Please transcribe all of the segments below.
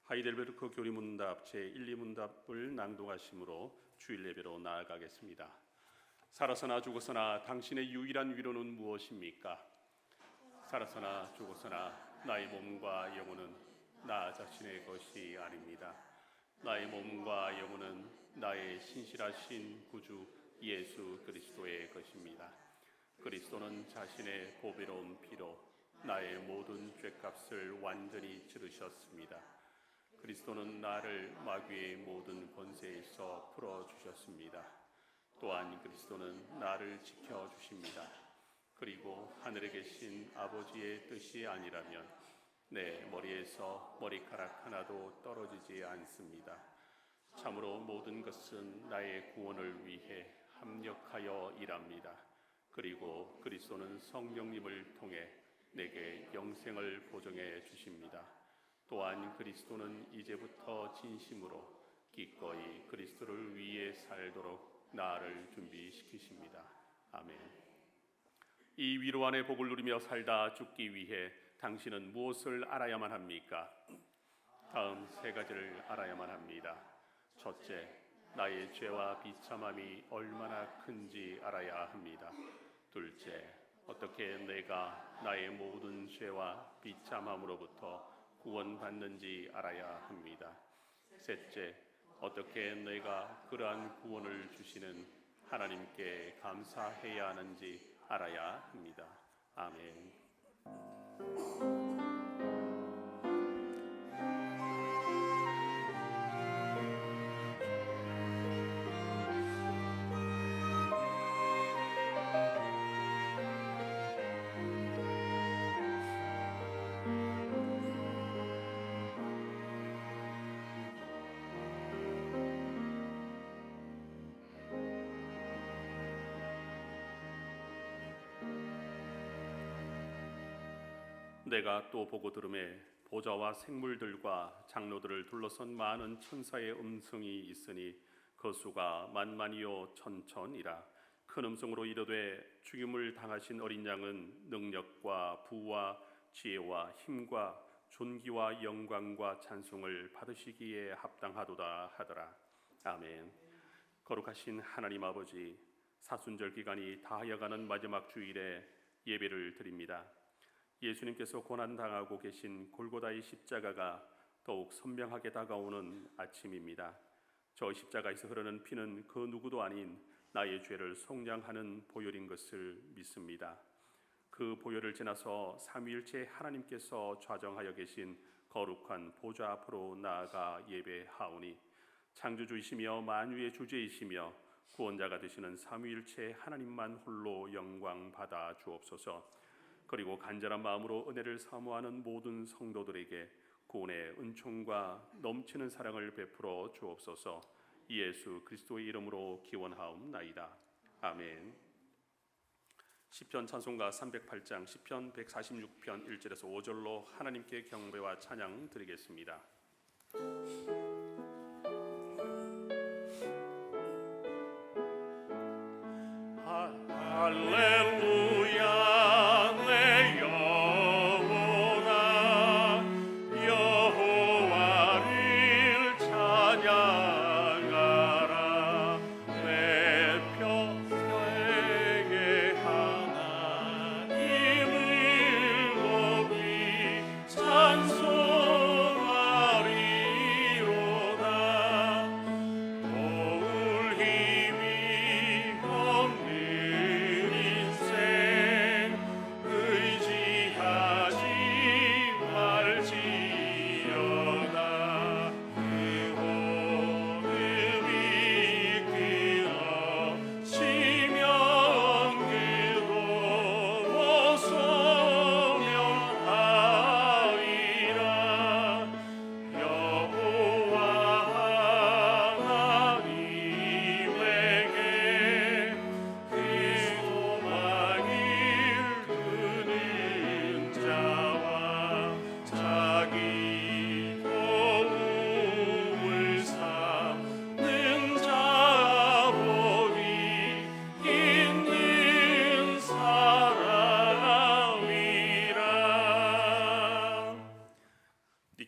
하이델베르크 교리문답 제1, 2문답을 낭독하심으로 주일 예배로 나아가겠습니다. 살아서나 죽어서나 당신의 유일한 위로는 무엇입니까? 살아서나 죽어서나 나의 몸과 영혼은 나 자신의 것이 아닙니다. 나의 몸과 영혼은 나의 신실하신 구주 예수 그리스도의 것입니다. 그리스도는 자신의 보배로운 피로 나의 모든 죄값을 완전히 치르셨습니다. 그리스도는 나를 마귀의 모든 권세에서 풀어주셨습니다. 또한 그리스도는 나를 지켜주십니다. 그리고 하늘에 계신 아버지의 뜻이 아니라면 내 머리에서 머리카락 하나도 떨어지지 않습니다. 참으로 모든 것은 나의 구원을 위해 합력하여 일합니다. 그리고 그리스도는 성령님을 통해 내게 영생을 보증해 주십니다. 또한 그리스도는 이제부터 진심으로 기꺼이 그리스도를 위해 살도록 나를 준비시키십니다. 아멘. 이 위로 안의 복을 누리며 살다 죽기 위해 당신은 무엇을 알아야만 합니까? 다음 세 가지를 알아야만 합니다. 첫째, 나의 죄와 비참함이 얼마나 큰지 알아야 합니다. 둘째, 어떻게 내가 나의 모든 죄와 비참함으로부터 구원받는지 알아야 합니다. 셋째, 어떻게 내가 그러한 구원을 주시는 하나님께 감사해야 하는지 알아야 합니다. 아멘. 내가 또 보고 들음에 보좌와 생물들과 장로들을 둘러선 많은 천사의 음성이 있으니 그 수가 만만이요 천천이라. 큰 음성으로 이르되 죽임을 당하신 어린 양은 능력과 부와 지혜와 힘과 존귀와 영광과 찬송을 받으시기에 합당하도다 하더라. 아멘. 거룩하신 하나님 아버지, 사순절 기간이 다하여가는 마지막 주일에 예배를 드립니다. 예수님께서 고난당하고 계신 골고다의 십자가가 더욱 선명하게 다가오는 아침입니다. 저 십자가에서 흐르는 피는 그 누구도 아닌 나의 죄를 속량하는 보혈인 것을 믿습니다. 그 보혈을 지나서 삼위일체 하나님께서 좌정하여 계신 거룩한 보좌 앞으로 나아가 예배하오니 창조주이시며 만유의 주제이시며 구원자가 되시는 삼위일체 하나님만 홀로 영광 받아 주옵소서. 그리고 간절한 마음으로 은혜를 사모하는 모든 성도들에게 구원의 은총과 넘치는 사랑을 베풀어 주옵소서. 예수 그리스도의 이름으로 기원하옵나이다. 아멘. 시편 찬송가 308장 시편 146편 1절에서 5절로 하나님께 경배와 찬양 드리겠습니다. 할렐루야. 힘이 없는 이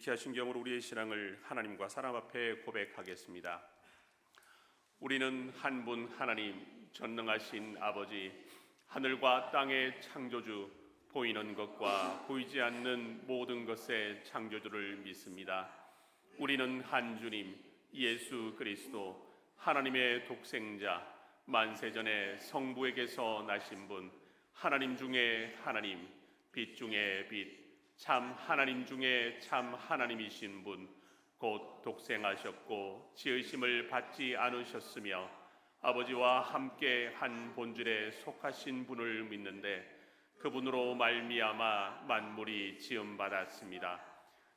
지혜하신 경우로 우리의 신앙을 하나님과 사람 앞에 고백하겠습니다. 우리는 한 분 하나님, 전능하신 아버지, 하늘과 땅의 창조주, 보이는 것과 보이지 않는 모든 것의 창조주를 믿습니다. 우리는 한 주님, 예수 그리스도, 하나님의 독생자, 만세전에 성부에게서 나신 분, 하나님 중에 하나님, 빛 중에 빛, 참 하나님 중에 참 하나님이신 분, 곧 독생하셨고 지으심을 받지 않으셨으며 아버지와 함께 한 본질에 속하신 분을 믿는데, 그분으로 말미암아 만물이 지음받았습니다.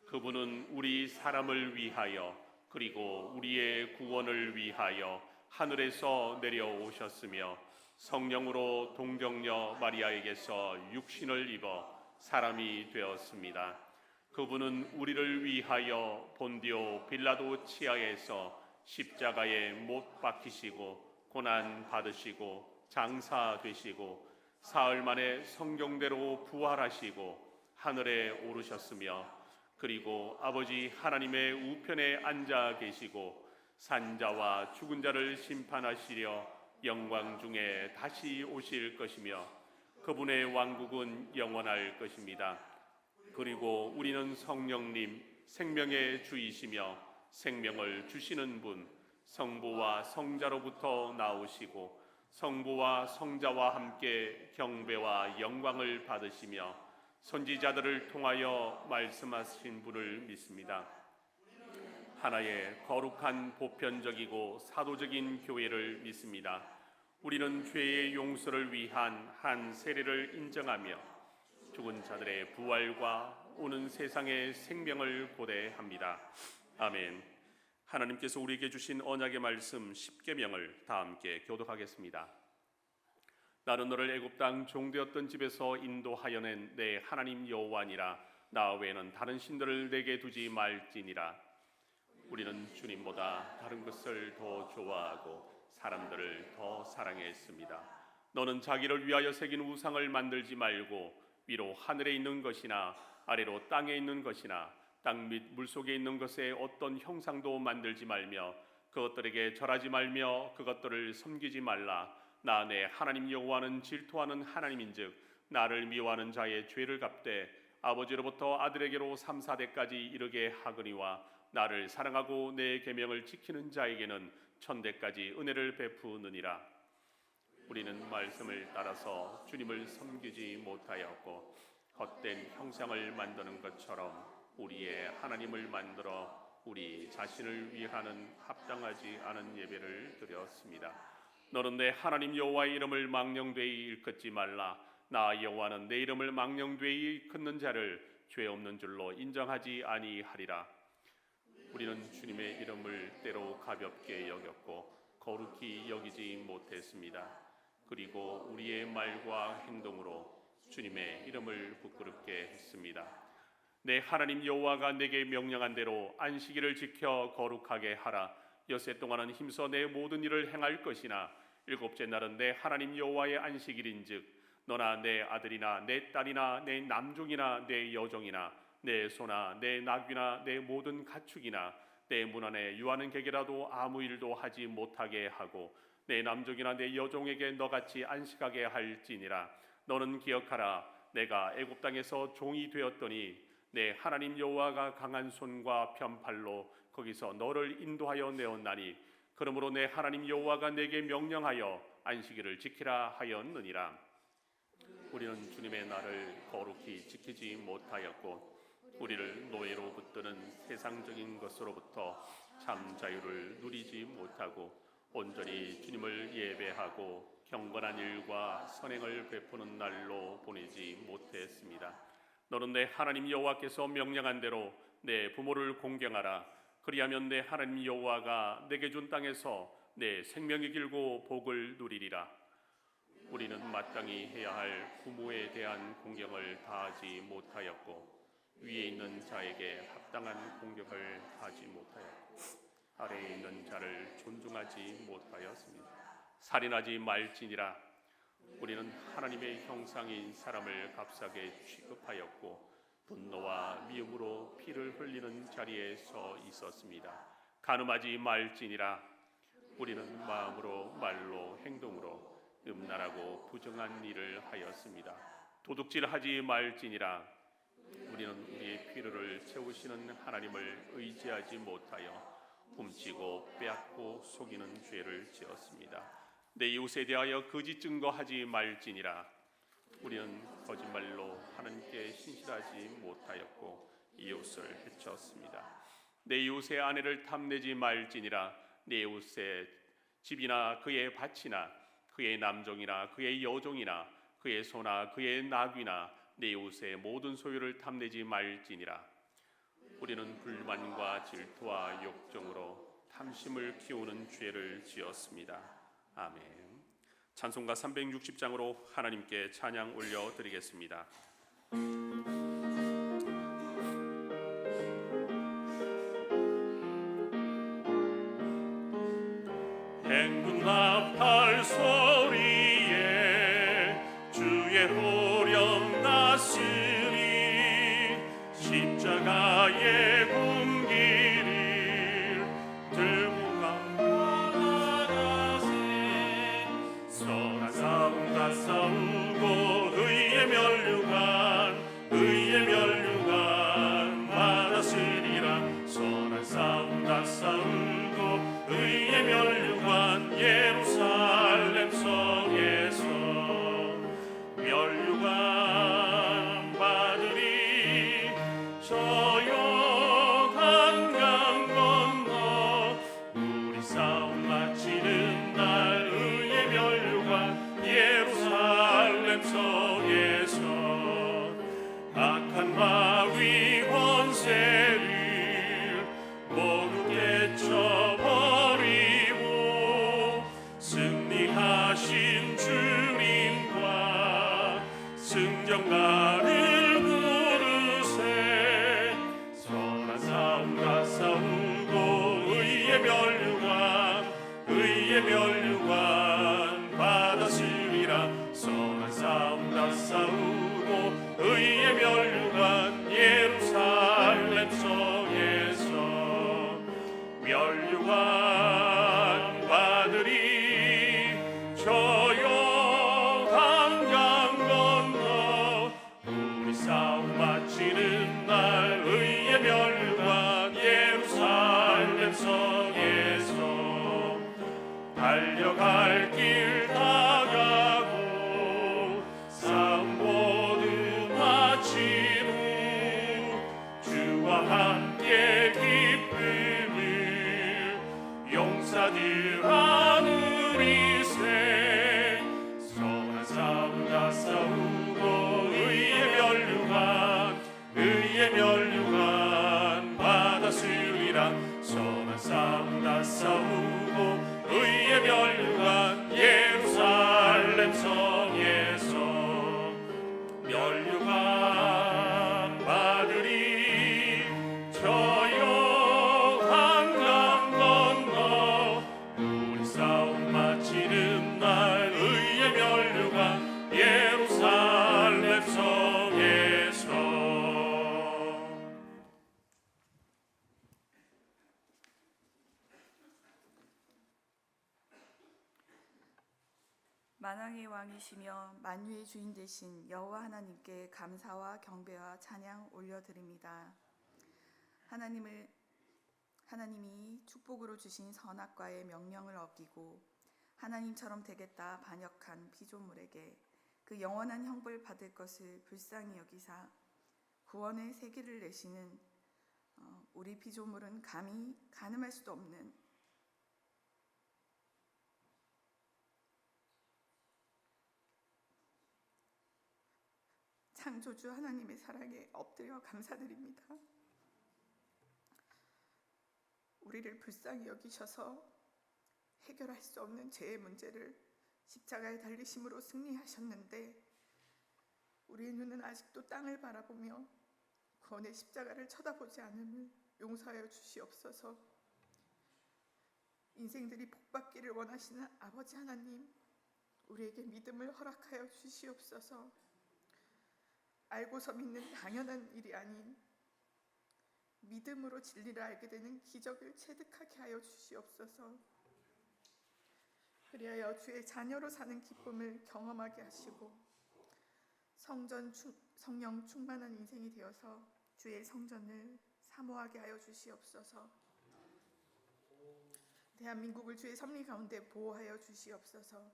그분은 우리 사람을 위하여 그리고 우리의 구원을 위하여 하늘에서 내려오셨으며 성령으로 동정녀 마리아에게서 육신을 입어 사람이 되었습니다. 그분은 우리를 위하여 본디오 빌라도 치하에서 십자가에 못 박히시고 고난 받으시고 장사되시고 사흘 만에 성경대로 부활하시고 하늘에 오르셨으며 그리고 아버지 하나님의 우편에 앉아 계시고 산자와 죽은 자를 심판하시려 영광 중에 다시 오실 것이며 그분의 왕국은 영원할 것입니다. 그리고 우리는 성령님, 생명의 주이시며 생명을 주시는 분, 성부와 성자로부터 나오시고 성부와 성자와 함께 경배와 영광을 받으시며 선지자들을 통하여 말씀하신 분을 믿습니다. 하나의 거룩한 보편적이고 사도적인 교회를 믿습니다. 우리는 죄의 용서를 위한 한 세례를 인정하며 죽은 자들의 부활과 오는 세상의 생명을 고대합니다. 아멘. 하나님께서 우리에게 주신 언약의 말씀 10계명을 다 함께 교독하겠습니다. 나는 너를 애굽 땅 종되었던 집에서 인도하여 낸 내 하나님 여호와니라. 나 외에는 다른 신들을 내게 두지 말지니라. 우리는 주님보다 다른 것을 더 좋아하고 사람들을 더 사랑했습니다. 너는 자기를 위하여 새긴 우상을 만들지 말고 위로 하늘에 있는 것이나 아래로 땅에 있는 것이나 땅 및 물속에 있는 것에 어떤 형상도 만들지 말며 그것들에게 절하지 말며 그것들을 섬기지 말라. 나 내 하나님 여호와는 질투하는 하나님인즉 나를 미워하는 자의 죄를 갚되 아버지로부터 아들에게로 3, 4대까지 이르게 하거니와 나를 사랑하고 내 계명을 지키는 자에게는 천대까지 은혜를 베푸느니라. 우리는 말씀을 따라서 주님을 섬기지 못하였고 헛된 형상을 만드는 것처럼 우리의 하나님을 만들어 우리 자신을 위하는 합당하지 않은 예배를 드렸습니다. 너는 내 하나님 여호와의 이름을 망령되이 일컫지 말라. 나 여호와는 내 이름을 망령되이 일컫는 자를 죄 없는 줄로 인정하지 아니하리라. 우리는 주님의 이름을 때로 가볍게 여겼고 거룩히 여기지 못했습니다. 그리고 우리의 말과 행동으로 주님의 이름을 부끄럽게 했습니다. 내 하나님 여호와가 내게 명령한 대로 안식일을 지켜 거룩하게 하라. 엿새 동안은 힘써 내 모든 일을 행할 것이나 일곱째 날은 내 하나님 여호와의 안식일인즉 너나 내 아들이나 내 딸이나 내 남종이나 내 여종이나 내 소나 내 나귀나 내 모든 가축이나 내 문 안에 유하는 객이라도 아무 일도 하지 못하게 하고 내 남종이나 내 여종에게 너같이 안식하게 할지니라. 너는 기억하라. 내가 애굽 땅에서 종이 되었더니 내 하나님 여호와가 강한 손과 편팔로 거기서 너를 인도하여 내었나니 그러므로 내 하나님 여호와가 내게 명령하여 안식일을 지키라 하였느니라. 우리는 주님의 날을 거룩히 지키지 못하였고 우리를 노예로 붙드는 세상적인 것으로부터 참 자유를 누리지 못하고 온전히 주님을 예배하고 경건한 일과 선행을 베푸는 날로 보내지 못했습니다. 너는 내 하나님 여호와께서 명령한 대로 내 부모를 공경하라. 그리하면 내 하나님 여호와가 내게 준 땅에서 내 생명이 길고 복을 누리리라. 우리는 마땅히 해야 할 부모에 대한 공경을 다하지 못하였고 위에 있는 자에게 합당한 공경을 하지 못하였고 아래에 있는 자를 존중하지 못하였습니다. 살인하지 말지니라. 우리는 하나님의 형상인 사람을 값싸게 취급하였고 분노와 미움으로 피를 흘리는 자리에 서 있었습니다. 간음하지 말지니라. 우리는 마음으로 말로 행동으로 음란하고 부정한 일을 하였습니다. 도둑질하지 말지니라. 우리는 우리의 필요를 채우시는 하나님을 의지하지 못하여 훔치고 빼앗고 속이는 죄를 지었습니다. 내 이웃에 대하여 거짓 증거하지 말지니라. 우리는 거짓말로 하나님께 신실하지 못하였고 이웃을 해쳤습니다. 내 이웃의 아내를 탐내지 말지니라. 내 이웃의 집이나 그의 밭이나 그의 남종이나 그의 여종이나 그의 소나 그의 나귀나 내 이웃의 모든 소유를 탐내지 말지니라. 우리는 불만과 질투와 욕정으로 탐심을 키우는 죄를 지었습니다. 아멘. 찬송가 360장으로 하나님께 찬양 올려드리겠습니다. 행군나 팔소리에 주의 호령 나으리 십자가의 공기를 들고 나가세 선한 싸움 다 싸우고 의의 면류관 받았으리라. 선한 싸움 다 싸우고 의의 면류관 예루살렘 성에서 면류관 받으리. 조용한 강 건너 우리 싸움 마치는 날 의의 면류관 예루살렘 성에서 악한 마귀 권세를 모두 깨쳐버리고 승리하신 주님과 승전가를 부르세. 선한 싸움 다 싸우고 의의 면류관 받았으리라. 선한 싸움 다 싸우고 의의 면류관 예루살렘 성에서 면류관 받으리. 조용한 강 건너 우리 싸움 마치는 날 의의 면류관 예루살렘 성에서 달려갈 길 다 가고 싸움 모두 마친 후 주와 함께 기쁨을 용사들 하누리세. 선한 싸움 다 싸우고 의의 면류관 받았으리라. 선한 싸움 다 싸우고 의의 면류관 예루살렘 성에서 면류관 받으리. 조용한 강 건너 우리 싸움 마치는 날 의의 면류관 예루살렘 성에서. 만왕의 왕이시며 만유의 주인 되신 여호와 하나님께 감사와 경배와 찬양 올려드립니다. 하나님이 축복으로 주신 선악과의 명령을 어기고 하나님처럼 되겠다 반역한 피조물에게 그 영원한 형벌 받을 것을 불쌍히 여기사 구원의 세기를 내시는 우리 피조물은 감히 가늠할 수도 없는 창조주 하나님의 사랑에 엎드려 감사드립니다. 우리를 불쌍히 여기셔서 해결할 수 없는 죄의 문제를 십자가에 달리심으로 승리하셨는데 우리의 눈은 아직도 땅을 바라보며 구원의 십자가를 쳐다보지 않음을 용서하여 주시옵소서. 인생들이 복받기를 원하시는 아버지 하나님, 우리에게 믿음을 허락하여 주시옵소서. 알고서 믿는 당연한 일이 아닌 믿음으로 진리를 알게 되는 기적을 체득하게 하여 주시옵소서. 그리하여 주의 자녀로 사는 기쁨을 경험하게 하시고 성령 충만한 인생이 되어서 주의 성전을 사모하게 하여 주시옵소서. 대한민국을 주의 섭리 가운데 보호하여 주시옵소서.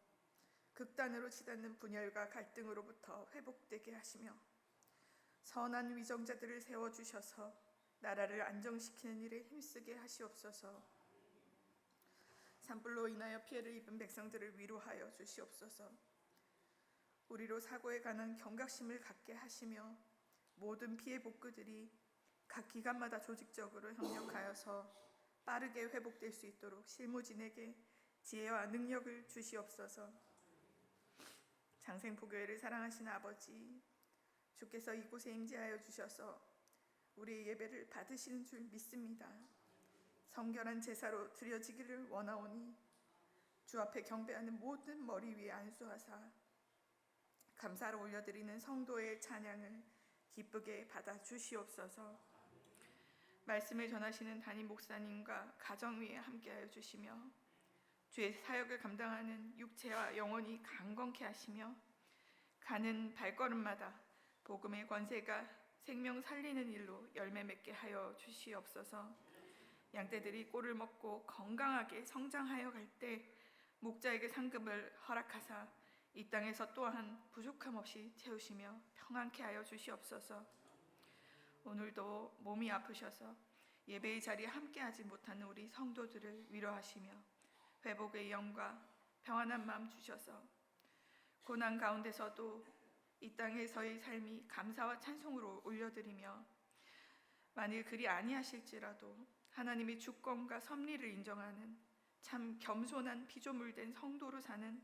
극단으로 치닫는 분열과 갈등으로부터 회복되게 하시며 선한 위정자들을 세워주셔서 나라를 안정시키는 일에 힘쓰게 하시옵소서. 산불로 인하여 피해를 입은 백성들을 위로하여 주시옵소서. 우리로 사고에 관한 경각심을 갖게 하시며 모든 피해 복구들이 각 기관마다 조직적으로 협력하여서 빠르게 회복될 수 있도록 실무진에게 지혜와 능력을 주시옵소서. 장생포교회를 사랑하시는 아버지, 주께서 이곳에 임재하여 주셔서 우리의 예배를 받으시는 줄 믿습니다. 성결한 제사로 드려지기를 원하오니 주 앞에 경배하는 모든 머리 위에 안수하사 감사로 올려드리는 성도의 찬양을 기쁘게 받아 주시옵소서. 말씀을 전하시는 담임 목사님과 가정 위에 함께하여 주시며 주의 사역을 감당하는 육체와 영혼이 강건케 하시며 가는 발걸음마다 복음의 권세가 생명 살리는 일로 열매 맺게 하여 주시옵소서. 양떼들이 꼴을 먹고 건강하게 성장하여 갈 때 목자에게 상급을 허락하사 이 땅에서 또한 부족함 없이 채우시며 평안케 하여 주시옵소서. 오늘도 몸이 아프셔서 예배의 자리에 함께하지 못하는 우리 성도들을 위로하시며 회복의 영과 평안한 마음 주셔서 고난 가운데서도 이 땅에서의 삶이 감사와 찬송으로 올려드리며 만일 그리 아니하실지라도 하나님의 주권과 섭리를 인정하는 참 겸손한 피조물된 성도로 사는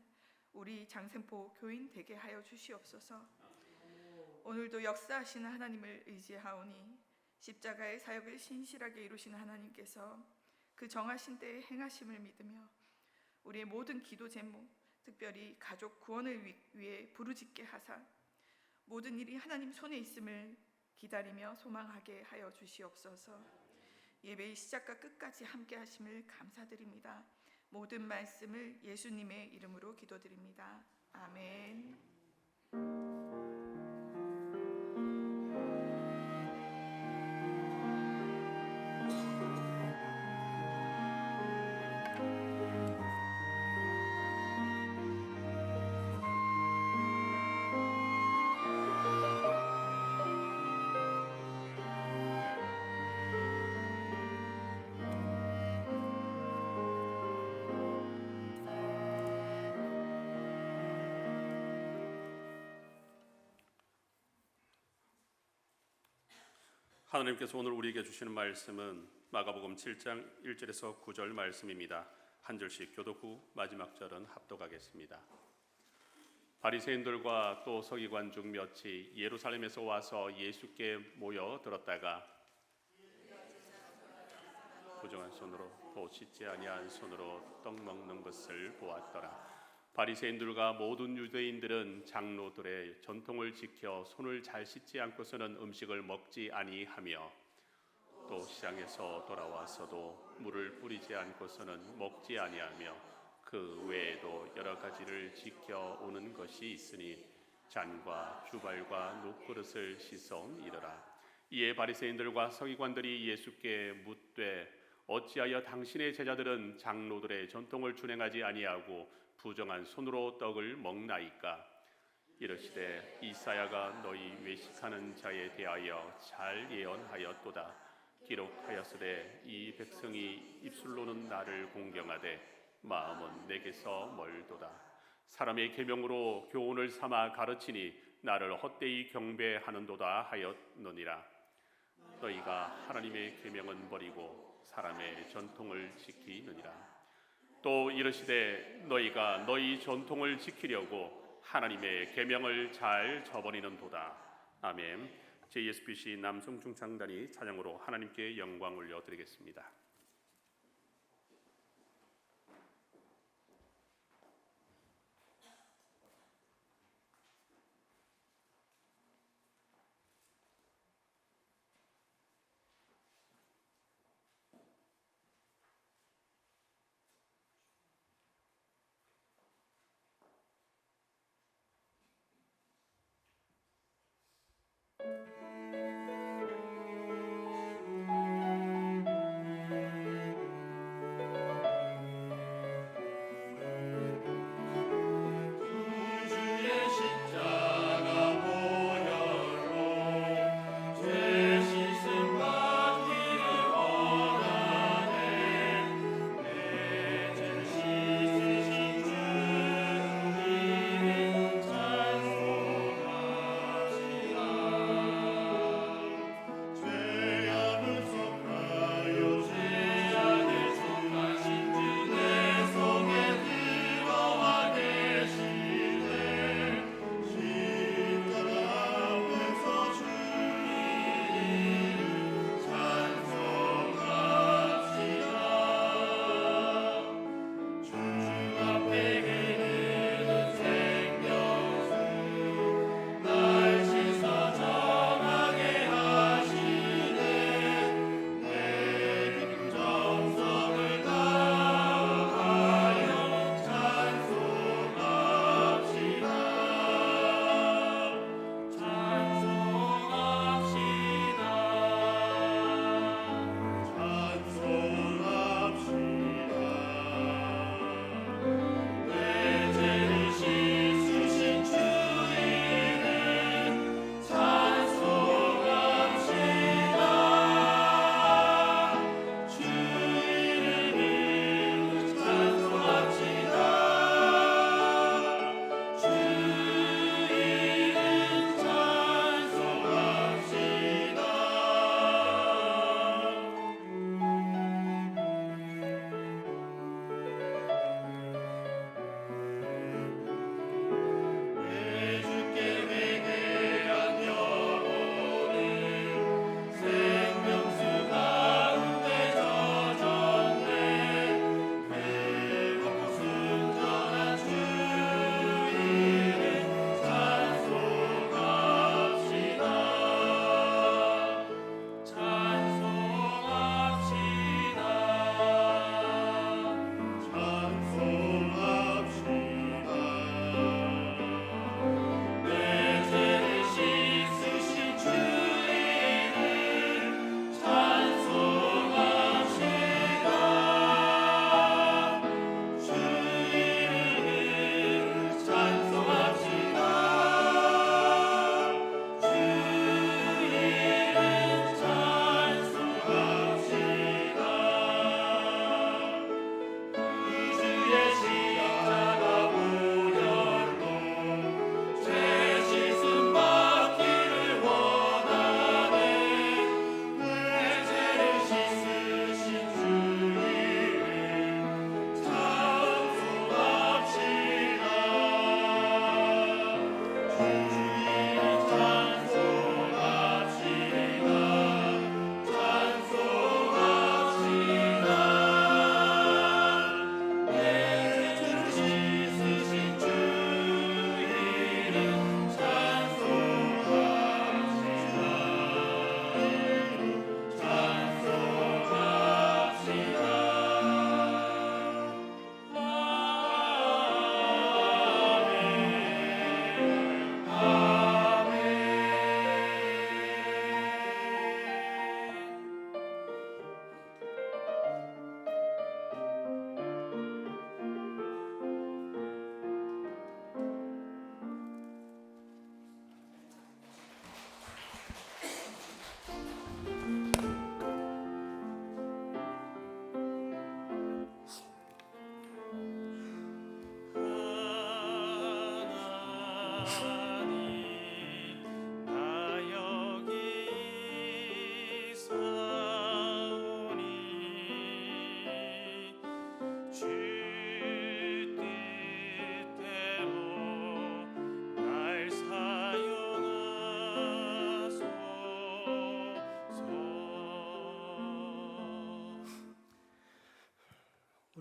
우리 장생포 교인 되게 하여 주시옵소서. 오늘도 역사하시는 하나님을 의지하오니 십자가의 사역을 신실하게 이루시는 하나님께서 그 정하신 때에 행하심을 믿으며 우리의 모든 기도 제목, 특별히 가족 구원을 위해 부르짖게 하사 모든 일이 하나님 손에 있음을 기다리며 소망하게 하여 주시옵소서. 예배의 시작과 끝까지 함께 하심을 감사드립니다. 모든 말씀을 예수님의 이름으로 기도드립니다. 아멘. 하나님께서 오늘 우리에게 주시는 말씀은 마가복음 7장 1절에서 9절 말씀입니다. 한 절씩 교독 후 마지막 절은 합독하겠습니다. 바리새인들과 또 서기관 중 몇이 예루살렘에서 와서 예수께 모여 들었다가 부정한 손으로 또 씻지 아니한 손으로 떡 먹는 것을 보았더라. 바리새인들과 모든 유대인들은 장로들의 전통을 지켜 손을 잘 씻지 않고서는 음식을 먹지 아니하며 또 시장에서 돌아와서도 물을 뿌리지 않고서는 먹지 아니하며 그 외에도 여러 가지를 지켜 오는 것이 있으니 잔과 주발과 놋그릇을 씻어이르라. 이에 바리새인들과 서기관들이 예수께 묻되 어찌하여 당신의 제자들은 장로들의 전통을 준행하지 아니하고 부정한 손으로 떡을 먹나이까? 이르시되 이사야가 너희 외식하는 자에 대하여 잘 예언하였도다. 기록하였으되 이 백성이 입술로는 나를 공경하되 마음은 내게서 멀도다. 사람의 계명으로 교훈을 삼아 가르치니 나를 헛되이 경배하는도다 하였느니라. 너희가 하나님의 계명은 버리고 사람의 전통을 지키느니라. 또 이르시되 너희가 너희 전통을 지키려고 하나님의 계명을 잘 저버리는도다. 아멘. JSBC 남성중창단이 찬양으로 하나님께 영광 올려드리겠습니다.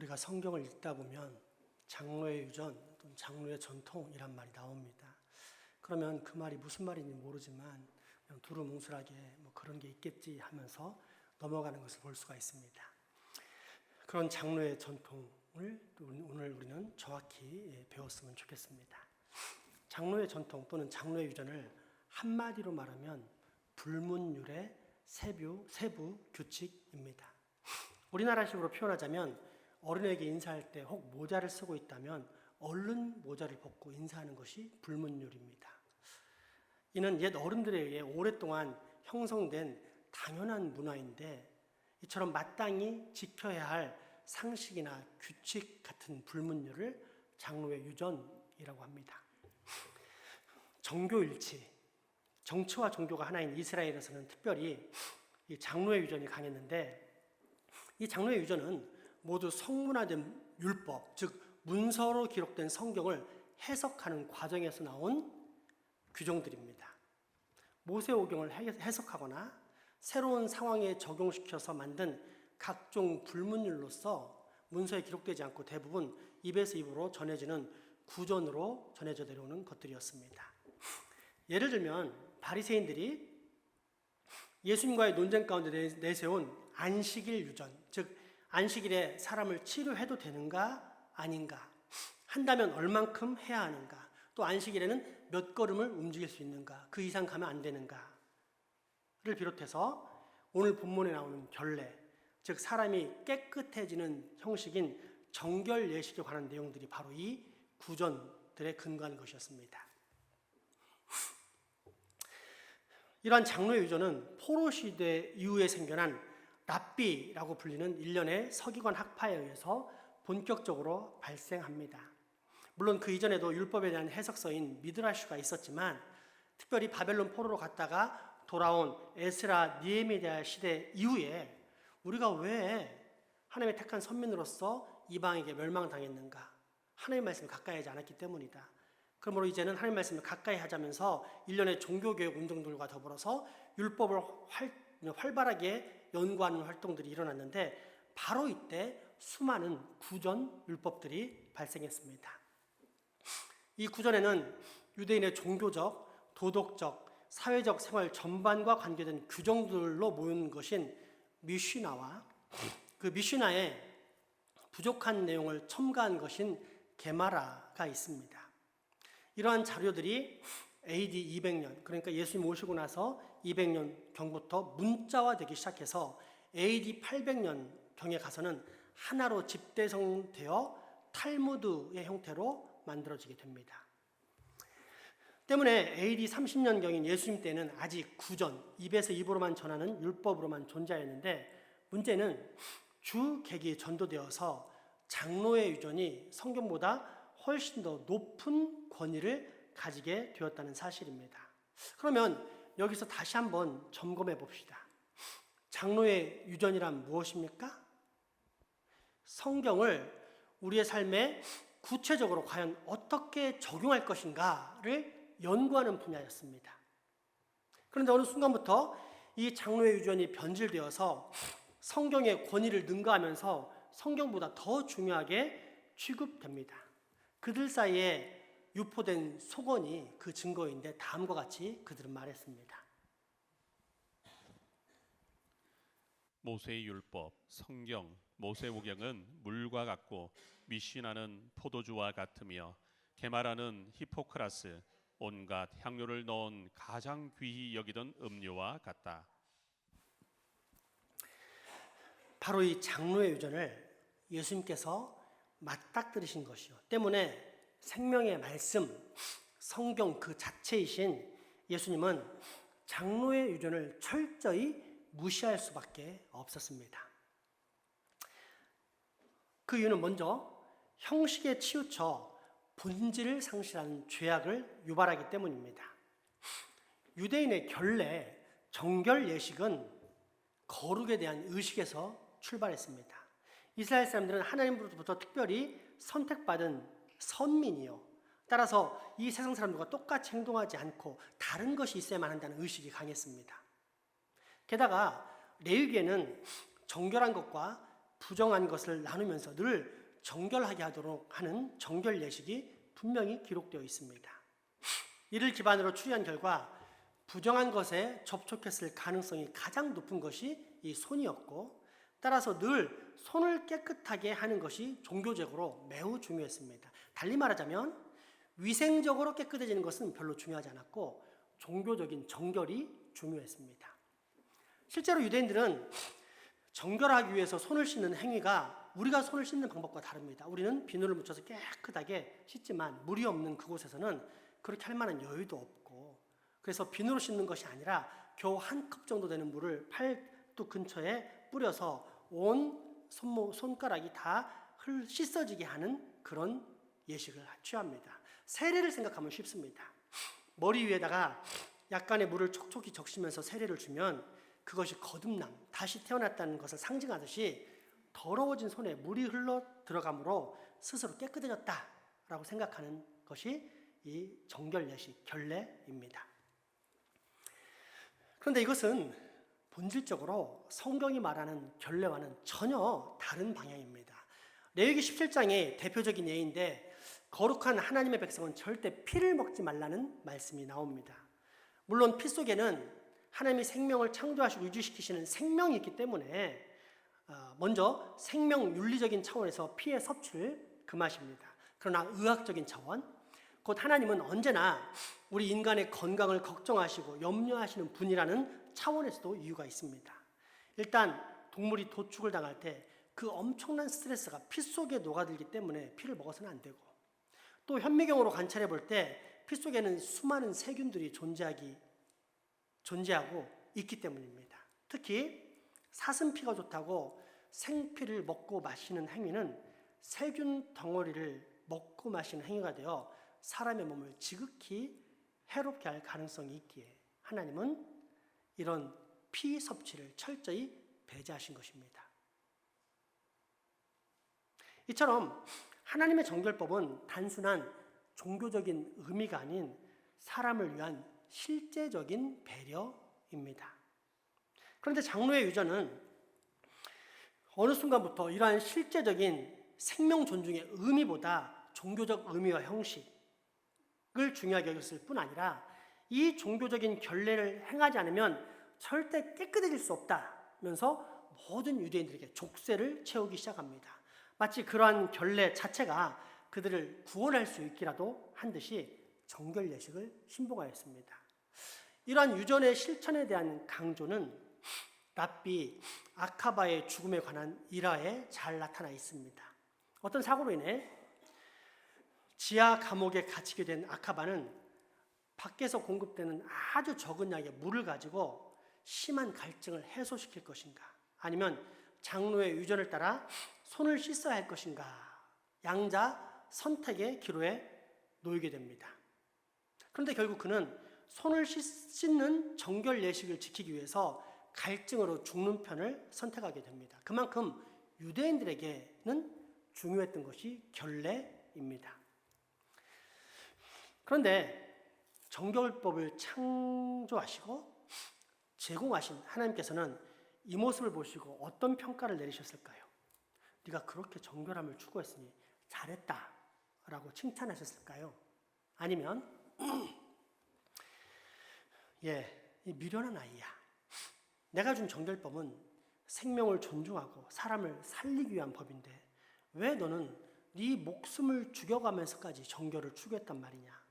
우리가 성경을 읽다 보면 장로의 유전 또는 장로의 전통이란 말이 나옵니다. 그러면 그 말이 무슨 말인지 모르지만 그냥 두루뭉술하게 뭐 그런 게 있겠지 하면서 넘어가는 것을 볼 수가 있습니다. 그런 장로의 전통을 오늘 우리는 정확히 배웠으면 좋겠습니다. 장로의 전통 또는 장로의 유전을 한마디로 말하면 불문율의 세부 규칙입니다. 우리나라식으로 표현하자면 어른에게 인사할 때 혹 모자를 쓰고 있다면 얼른 모자를 벗고 인사하는 것이 불문율입니다. 이는 옛 어른들에 의해 오랫동안 형성된 당연한 문화인데 이처럼 마땅히 지켜야 할 상식이나 규칙 같은 불문율을 장로의 유전이라고 합니다. 정교일치, 정치와 종교가 하나인 이스라엘에서는 특별히 이 장로의 유전이 강했는데 이 장로의 유전은 모두 성문화된 율법, 즉 문서로 기록된 성경을 해석하는 과정에서 나온 규정들입니다. 모세오경을 해석하거나 새로운 상황에 적용시켜서 만든 각종 불문율로서 문서에 기록되지 않고 대부분 입에서 입으로 전해지는 구전으로 전해져 내려오는 것들이었습니다. 예를 들면 바리새인들이 예수님과의 논쟁 가운데 내세운 안식일 유전, 즉 안식일에 사람을 치료해도 되는가 아닌가, 한다면 얼만큼 해야 하는가, 또 안식일에는 몇 걸음을 움직일 수 있는가, 그 이상 가면 안 되는가를 비롯해서 오늘 본문에 나오는 결례, 즉 사람이 깨끗해지는 형식인 정결 예식에 관한 내용들이 바로 이 구전들에 근거한 것이었습니다. 이러한 장로의 유전은 포로 시대 이후에 생겨난 랍비라고 불리는 일련의 서기관 학파에 의해서 본격적으로 발생합니다. 물론 그 이전에도 율법에 대한 해석서인 미드라슈가 있었지만 특별히 바벨론 포로로 갔다가 돌아온 에스라 느헤미야 시대 이후에 우리가 왜 하나님의 택한 선민으로서 이방에게 멸망당했는가? 하나님의 말씀을 가까이 하지 않았기 때문이다. 그러므로 이제는 하나님의 말씀을 가까이 하자면서 일련의 종교개혁 운동들과 더불어서 율법을 활발하게 연구하는 활동들이 일어났는데 바로 이때 수많은 구전 율법들이 발생했습니다. 이 구전에는 유대인의 종교적, 도덕적, 사회적 생활 전반과 관계된 규정들로 모인 것인 미슈나와 그 미슈나에 부족한 내용을 첨가한 것인 게마라가 있습니다. 이러한 자료들이 AD 200년, 그러니까 예수님 오시고 나서 200년 경부터 문자화되기 시작해서 AD 800년경에 가서는 하나로 집대성되어 탈무드의 형태로 만들어지게 됩니다. 때문에 AD 30년경인 예수님 때는 아직 구전, 입에서 입으로만 전하는 율법으로만 존재했는데 문제는 주 객이 전도되어서 장로의 유전이 성경보다 훨씬 더 높은 권위를 가지게 되었다는 사실입니다. 그러면 여기서 다시 한번 점검해 봅시다. 장로의 유전이란 무엇입니까? 성경을 우리의 삶에 구체적으로 과연 어떻게 적용할 것인가를 연구하는 분야였습니다. 그런데 어느 순간부터 이 장로의 유전이 변질되어서 성경의 권위를 능가하면서 성경보다 더 중요하게 취급됩니다. 그들 사이에 유포된 속언이 그 증거인데 다음과 같이 그들은 말했습니다. 모세의 율법, 성경, 모세오경은 물과 같고 미시나는 포도주와 같으며 게마라는 히포크라스, 온갖 향료를 넣은 가장 귀히 여기던 음료와 같다. 바로 이 장로의 유전을 예수님께서 맞닥뜨리신 것이요 때문에 생명의 말씀, 성경 그 자체이신 예수님은 장로의 유전을 철저히 무시할 수밖에 없었습니다. 그 이유는 먼저 형식에 치우쳐 본질을 상실하는 죄악을 유발하기 때문입니다. 유대인의 결례, 정결 예식은 거룩에 대한 의식에서 출발했습니다. 이스라엘 사람들은 하나님으로부터 특별히 선택받은 선민이요. 따라서 이 세상 사람들과 똑같이 행동하지 않고 다른 것이 있어야만 한다는 의식이 강했습니다. 게다가 레위기에는 정결한 것과 부정한 것을 나누면서 늘 정결하게 하도록 하는 정결 예식이 분명히 기록되어 있습니다. 이를 기반으로 추리한 결과 부정한 것에 접촉했을 가능성이 가장 높은 것이 이 손이었고, 따라서 늘 손을 깨끗하게 하는 것이 종교적으로 매우 중요했습니다. 달리 말하자면 위생적으로 깨끗해지는 것은 별로 중요하지 않았고 종교적인 정결이 중요했습니다. 실제로 유대인들은 정결하기 위해서 손을 씻는 행위가 우리가 손을 씻는 방법과 다릅니다. 우리는 비누를 묻혀서 깨끗하게 씻지만 물이 없는 그곳에서는 그렇게 할 만한 여유도 없고, 그래서 비누로 씻는 것이 아니라 겨우 한 컵 정도 되는 물을 팔뚝 근처에 뿌려서 온 손가락이 다 씻어지게 하는 그런 예식을 취합니다. 세례를 생각하면 쉽습니다. 머리 위에다가 약간의 물을 촉촉히 적시면서 세례를 주면 그것이 거듭남, 다시 태어났다는 것을 상징하듯이 더러워진 손에 물이 흘러 들어감으로 스스로 깨끗해졌다라고 생각하는 것이 이 정결 예식, 결례입니다. 그런데 이것은 본질적으로 성경이 말하는 결례와는 전혀 다른 방향입니다. 레위기 17장의 대표적인 예인데 거룩한 하나님의 백성은 절대 피를 먹지 말라는 말씀이 나옵니다. 물론 피 속에는 하나님이 생명을 창조하시고 유지시키시는 생명이 있기 때문에 먼저 생명 윤리적인 차원에서 피의 섭취를 금하십니다. 그러나 의학적인 차원, 곧 하나님은 언제나 우리 인간의 건강을 걱정하시고 염려하시는 분이라는 차원에서도 이유가 있습니다. 일단 동물이 도축을 당할 때 그 엄청난 스트레스가 피 속에 녹아들기 때문에 피를 먹어서는 안 되고, 또 현미경으로 관찰해 볼 때 피 속에는 수많은 세균들이 존재하고 있기 때문입니다. 특히 사슴피가 좋다고 생피를 먹고 마시는 행위는 세균 덩어리를 먹고 마시는 행위가 되어 사람의 몸을 지극히 해롭게 할 가능성이 있기에 하나님은 이런 피 섭취를 철저히 배제하신 것입니다. 이처럼 하나님의 정결법은 단순한 종교적인 의미가 아닌 사람을 위한 실제적인 배려입니다. 그런데 장로의 유전은 어느 순간부터 이러한 실제적인 생명 존중의 의미보다 종교적 의미와 형식을 중요하게 여겼을 뿐 아니라 이 종교적인 결례를 행하지 않으면 절대 깨끗해질 수 없다면서 모든 유대인들에게 족쇄를 채우기 시작합니다. 마치 그러한 결례 자체가 그들을 구원할 수 있기라도 한 듯이 정결 예식을 신봉하였습니다. 이러한 유전의 실천에 대한 강조는 랍비 아카바의 죽음에 관한 일화에 잘 나타나 있습니다. 어떤 사고로 인해 지하 감옥에 갇히게 된 아카바는 밖에서 공급되는 아주 적은 양의 물을 가지고 심한 갈증을 해소시킬 것인가, 아니면 장로의 유전을 따라 손을 씻어야 할 것인가, 양자 선택의 기로에 놓이게 됩니다. 그런데 결국 그는 손을 씻는 정결 예식을 지키기 위해서 갈증으로 죽는 편을 선택하게 됩니다. 그만큼 유대인들에게는 중요했던 것이 결례입니다. 그런데 정결법을 창조하시고 제공하신 하나님께서는 이 모습을 보시고 어떤 평가를 내리셨을까요? 네가 그렇게 정결함을 추구했으니 잘했다 라고 칭찬하셨을까요? 아니면 이 미련한 아이야, 내가 준 정결법은 생명을 존중하고 사람을 살리기 위한 법인데 왜 너는 네 목숨을 죽여가면서까지 정결을 추구했단 말이냐,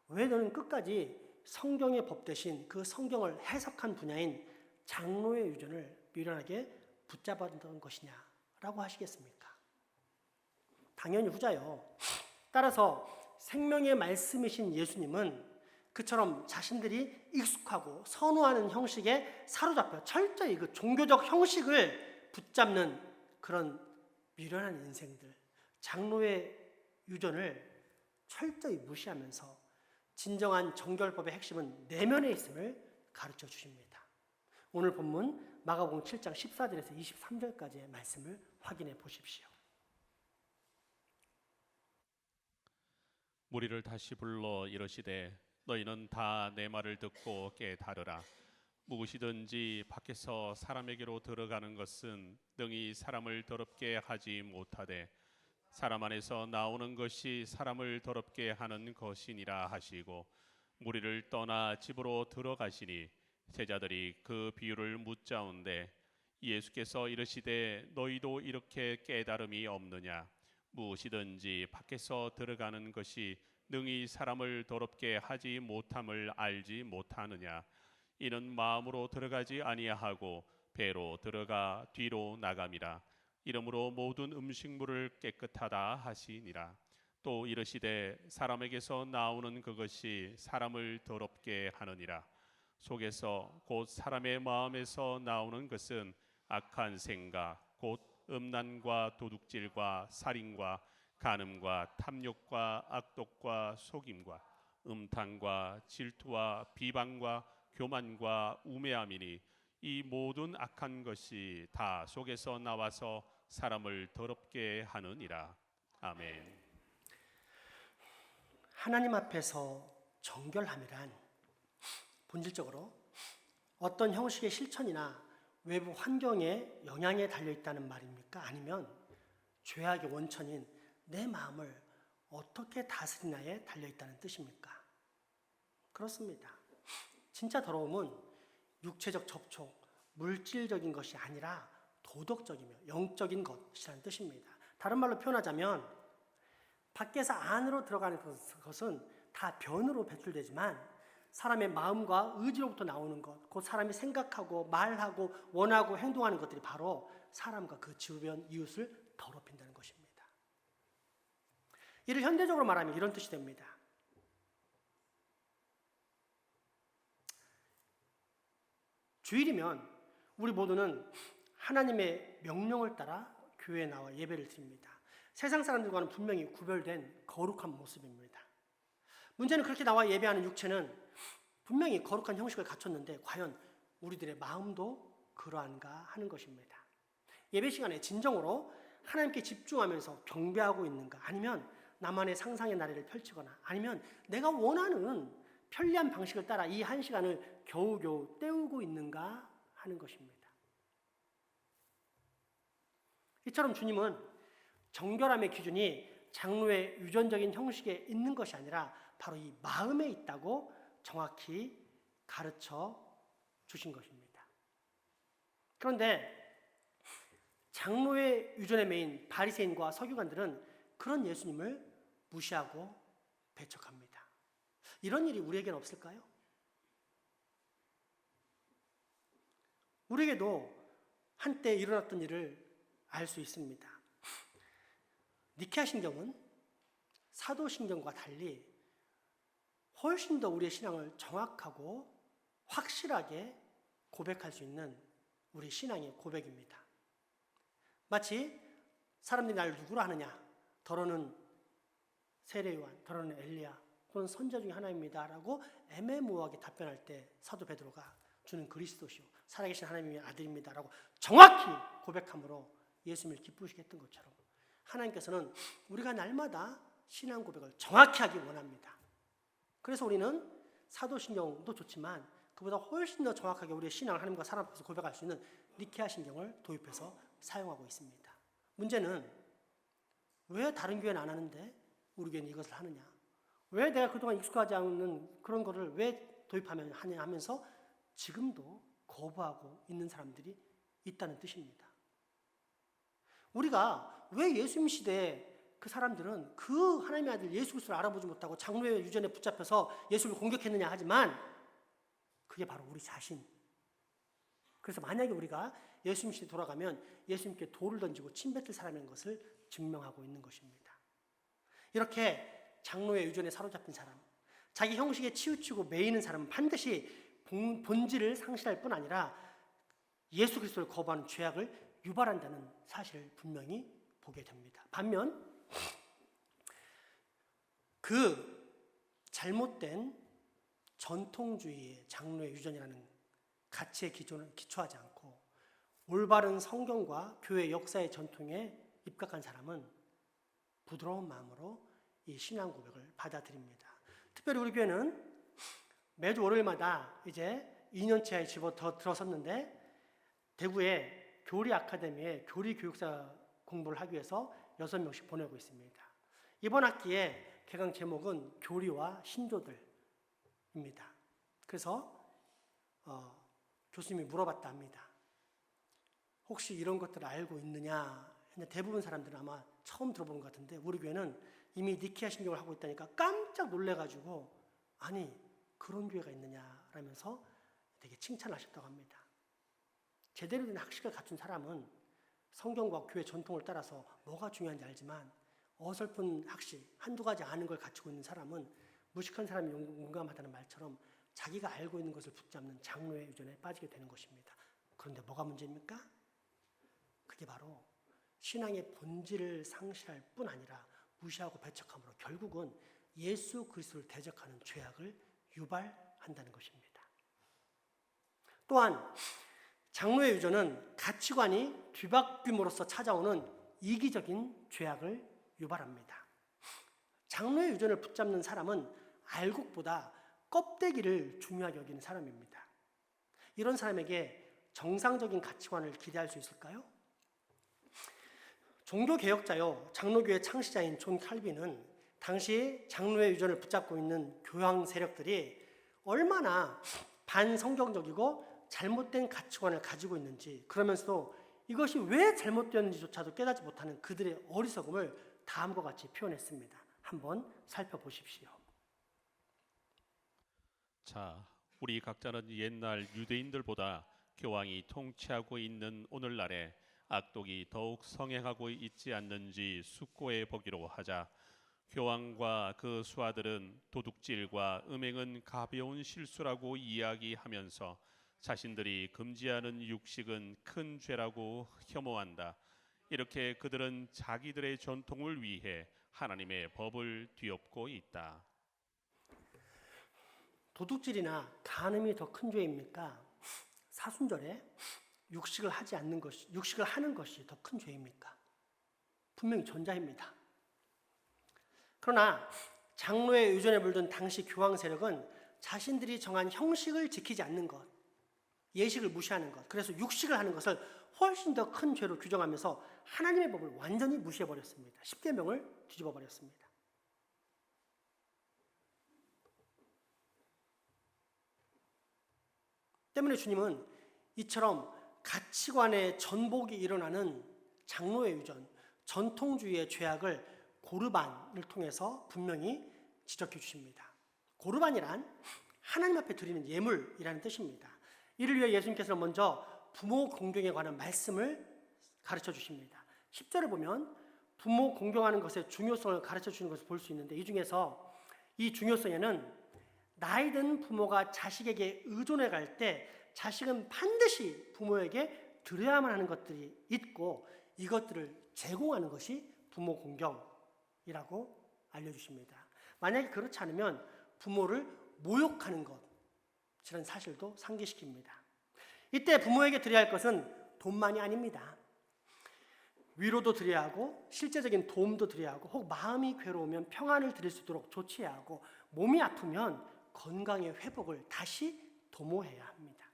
왜 너는 끝까지 성경의 법 대신 그 성경을 해석한 분야인 장로의 유전을 미련하게 붙잡았던 것이냐 라고 하시겠습니까? 당연히 후자요. 따라서 생명의 말씀이신 예수님은 그처럼 자신들이 익숙하고 선호하는 형식에 사로잡혀 철저히 그 종교적 형식을 붙잡는 그런 미련한 인생들, 장로의 유전을 철저히 무시하면서 진정한 정결법의 핵심은 내면에 있음을 가르쳐 주십니다. 오늘 본문 마가복음 7장 14절에서 23절까지의 말씀을 확인해 보십시오. 무리를 다시 불러 이르시되 너희는 다 내 말을 듣고 깨달으라. 무엇이든지 밖에서 사람에게로 들어가는 것은 능히 사람을 더럽게 하지 못하되 사람 안에서 나오는 것이 사람을 더럽게 하는 것이니라 하시고 무리를 떠나 집으로 들어가시니 제자들이 그 비유를 묻자온데 예수께서 이르시되 너희도 이렇게 깨달음이 없느냐 무엇이든지 밖에서 들어가는 것이 능히 사람을 더럽게 하지 못함을 알지 못하느냐 이는 마음으로 들어가지 아니하고 배로 들어가 뒤로 나감이라 이러므로 모든 음식물을 깨끗하다 하시니라. 또 이르시되 사람에게서 나오는 그것이 사람을 더럽게 하느니라. 속에서 곧 사람의 마음에서 나오는 것은 악한 생각 곧 음란과 도둑질과 살인과 간음과 탐욕과 악독과 속임과 음탕과 질투와 비방과 교만과 우매함이니 이 모든 악한 것이 다 속에서 나와서 사람을 더럽게 하느니라. 아멘. 하나님 앞에서 정결함이란 본질적으로 어떤 형식의 실천이나 외부 환경의 영향에 달려있다는 말입니까? 아니면 죄악의 원천인 내 마음을 어떻게 다스리냐에 달려있다는 뜻입니까? 그렇습니다. 진짜 더러움은 육체적 접촉, 물질적인 것이 아니라 도덕적이며 영적인 것이라는 뜻입니다. 다른 말로 표현하자면 밖에서 안으로 들어가는 것은 다 변으로 배출되지만 사람의 마음과 의지로부터 나오는 것, 곧 사람이 생각하고 말하고 원하고 행동하는 것들이 바로 사람과 그 주변 이웃을 더럽힌다는 것입니다. 이를 현대적으로 말하면 이런 뜻이 됩니다. 주일이면 우리 모두는 하나님의 명령을 따라 교회에 나와 예배를 드립니다. 세상 사람들과는 분명히 구별된 거룩한 모습입니다. 문제는 그렇게 나와 예배하는 육체는 분명히 거룩한 형식을 갖췄는데 과연 우리들의 마음도 그러한가 하는 것입니다. 예배 시간에 진정으로 하나님께 집중하면서 경배하고 있는가, 아니면 나만의 상상의 나래를 펼치거나, 아니면 내가 원하는 편리한 방식을 따라 이 한 시간을 겨우겨우 때우고 있는가 하는 것입니다. 이처럼 주님은 정결함의 기준이 장로의 유전적인 형식에 있는 것이 아니라 바로 이 마음에 있다고 정확히 가르쳐 주신 것입니다. 그런데 장로의 유전에 매인 바리새인과 서기관들은 그런 예수님을 무시하고 배척합니다. 이런 일이 우리에게는 없을까요? 우리에게도 한때 일어났던 일을 알 수 있습니다. 니케아 신경은 사도신경과 달리 훨씬 더 우리의 신앙을 정확하고 확실하게 고백할 수 있는 우리 신앙의 고백입니다. 마치 사람들이 나를 누구로 하느냐, 더러는 세례요한, 더러는 엘리야, 또는 선지자 중에 하나입니다 라고 애매모호하게 답변할 때 사도 베드로가 주는 그리스도시요 살아계신 하나님의 아들입니다 라고 정확히 고백함으로 예수님을 기쁘시게 했던 것처럼 하나님께서는 우리가 날마다 신앙 고백을 정확히 하기 원합니다. 그래서 우리는 사도신경도 좋지만 그보다 훨씬 더 정확하게 우리의 신앙을 하나님과 사람 앞에서 고백할 수 있는 니케아 신경을 도입해서 사용하고 있습니다. 문제는 왜 다른 교회는 안 하는데 우리 교회는 이것을 하느냐, 왜 내가 그동안 익숙하지 않은 그런 거를 왜 도입하면 하냐 하면서 지금도 거부하고 있는 사람들이 있다는 뜻입니다. 우리가 왜 예수님 시대에 그 사람들은 그 하나님의 아들 예수 그리스도를 알아보지 못하고 장로의 유전에 붙잡혀서 예수를 공격했느냐 하지만 그게 바로 우리 자신. 그래서 만약에 우리가 예수님 시대에 돌아가면 예수님께 돌을 던지고 침 뱉을 사람인 것을 증명하고 있는 것입니다. 이렇게 장로의 유전에 사로잡힌 사람, 자기 형식에 치우치고 매이는 사람은 반드시 본질을 상실할 뿐 아니라 예수 그리스도를 거부하는 죄악을 유발한다는 사실을 분명히 보게 됩니다. 반면 그 잘못된 전통주의의 장로의 유전이라는 가치의 기준을 기초하지 않고 올바른 성경과 교회 역사의 전통에 입각한 사람은 부드러운 마음으로 이 신앙 고백을 받아들입니다. 특별히 우리 교회는 매주 월요일마다 이제 2년차에 들어섰는데 대구의 교리 아카데미에 교리 교육사 공부를 하기 위해서 6명씩 보내고 있습니다. 이번 학기에 개강 제목은 교리와 신조들입니다. 그래서 교수님이 물어봤다 합니다. 혹시 이런 것들을 알고 있느냐? 대부분 사람들은 아마 처음 들어본 것 같은데 우리 교회는 이미 니케아 신경을 하고 있다니까 깜짝 놀래가지고 아니 그런 교회가 있느냐라면서 되게 칭찬하셨다고 합니다. 제대로 된 학식을 갖춘 사람은 성경과 교회 전통을 따라서 뭐가 중요한지 알지만 어설픈 학식, 한두 가지 아는 걸 갖추고 있는 사람은 무식한 사람이 용감하다는 말처럼 자기가 알고 있는 것을 붙잡는 장로의 유전에 빠지게 되는 것입니다. 그런데 뭐가 문제입니까? 그게 바로 신앙의 본질을 상실할 뿐 아니라 무시하고 배척함으로 결국은 예수 그리스도를 대적하는 죄악을 유발한다는 것입니다. 또한 장로의 유전은 가치관이 뒤바뀜으로써 찾아오는 이기적인 죄악을 유발합니다. 장로의 유전을 붙잡는 사람은 알곡보다 껍데기를 중요하게 여기는 사람입니다. 이런 사람에게 정상적인 가치관을 기대할 수 있을까요? 종교개혁자요 장로교회 창시자인 존 칼빈은 당시 장로의 유전을 붙잡고 있는 교황 세력들이 얼마나 반성경적이고 잘못된 가치관을 가지고 있는지, 그러면서도 이것이 왜 잘못되었는지조차도 깨닫지 못하는 그들의 어리석음을 다음과 같이 표현했습니다. 한번 살펴보십시오. 자, 우리 각자는 옛날 유대인들보다 교황이 통치하고 있는 오늘날에 악독이 더욱 성행하고 있지 않는지 숙고해 보기로 하자. 교황과 그 수하들은 도둑질과 음행은 가벼운 실수라고 이야기하면서 자신들이 금지하는 육식은 큰 죄라고 혐오한다. 이렇게 그들은 자기들의 전통을 위해 하나님의 법을 뒤엎고 있다. 도둑질이나 간음이 더 큰 죄입니까? 사순절에 육식을 하는 것이 더 큰 죄입니까? 분명히 전자입니다. 그러나 장로의 유전에 물든 당시 교황 세력은 자신들이 정한 형식을 지키지 않는 것, 예식을 무시하는 것, 그래서 육식을 하는 것을 훨씬 더 큰 죄로 규정하면서 하나님의 법을 완전히 무시해버렸습니다. 십계명을 뒤집어버렸습니다. 때문에 주님은 이처럼 가치관의 전복이 일어나는 장로의 유전, 전통주의의 죄악을 고르반을 통해서 분명히 지적해 주십니다. 고르반이란 하나님 앞에 드리는 예물이라는 뜻입니다. 이를 위해 예수님께서는 먼저 부모 공경에 관한 말씀을 가르쳐 주십니다. 10절을 보면 부모 공경하는 것의 중요성을 가르쳐 주는 것을 볼 수 있는데, 이 중에서 이 중요성에는 나이든 부모가 자식에게 의존해 갈 때 자식은 반드시 부모에게 드려야만 하는 것들이 있고, 이것들을 제공하는 것이 부모 공경이라고 알려주십니다. 만약에 그렇지 않으면 부모를 모욕하는 것이라는 사실도 상기시킵니다. 이때 부모에게 드려야 할 것은 돈만이 아닙니다. 위로도 드려야 하고, 실제적인 도움도 드려야 하고, 혹 마음이 괴로우면 평안을 드릴 수 있도록 조치해야 하고, 몸이 아프면 건강의 회복을 다시 도모해야 합니다.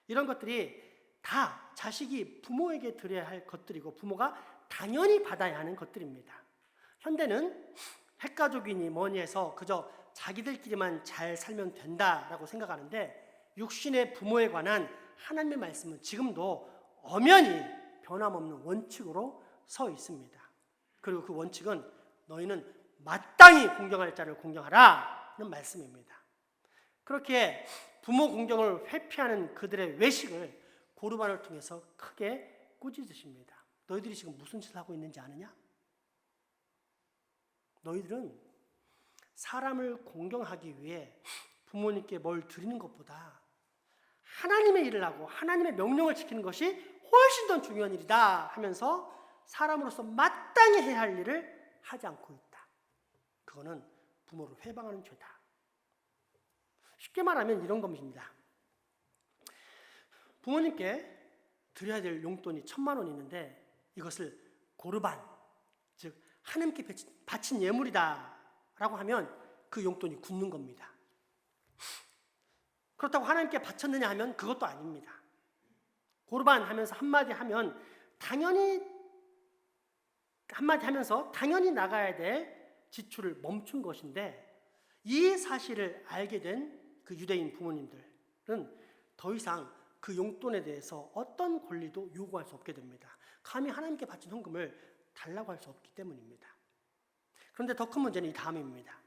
이런 것들이 다 자식이 부모에게 드려야 할 것들이고 부모가 당연히 받아야 하는 것들입니다. 현대는 핵가족이니 뭐니 해서 그저 자기들끼리만 잘 살면 된다라고 생각하는데, 육신의 부모에 관한 하나님의 말씀은 지금도 엄연히 변함없는 원칙으로 서 있습니다. 그리고 그 원칙은 너희는 마땅히 공경할 자를 공경하라는 말씀입니다. 그렇게 부모 공경을 회피하는 그들의 외식을 고르반을 통해서 크게 꾸짖으십니다. 너희들이 지금 무슨 짓을 하고 있는지 아느냐? 너희들은 사람을 공경하기 위해 부모님께 뭘 드리는 것보다 하나님의 일을 하고 하나님의 명령을 지키는 것이 훨씬 더 중요한 일이다 하면서 사람으로서 마땅히 해야 할 일을 하지 않고 있다. 그거는 부모를 회방하는 죄다. 쉽게 말하면 이런 겁니다. 부모님께 드려야 될 용돈이 1,000만 원 있는데 이것을 고르반, 즉 하나님께 바친 예물이다 라고 하면 그 용돈이 굳는 겁니다. 그렇다고 하나님께 바쳤느냐 하면 그것도 아닙니다. 고르반 하면서 한마디 하면 당연히 한마디 하면서 당연히 나가야 될 지출을 멈춘 것인데, 이 사실을 알게 된 그 유대인 부모님들은 더 이상 그 용돈에 대해서 어떤 권리도 요구할 수 없게 됩니다. 감히 하나님께 바친 헌금을 달라고 할 수 없기 때문입니다. 그런데 더 큰 문제는 이 다음입니다.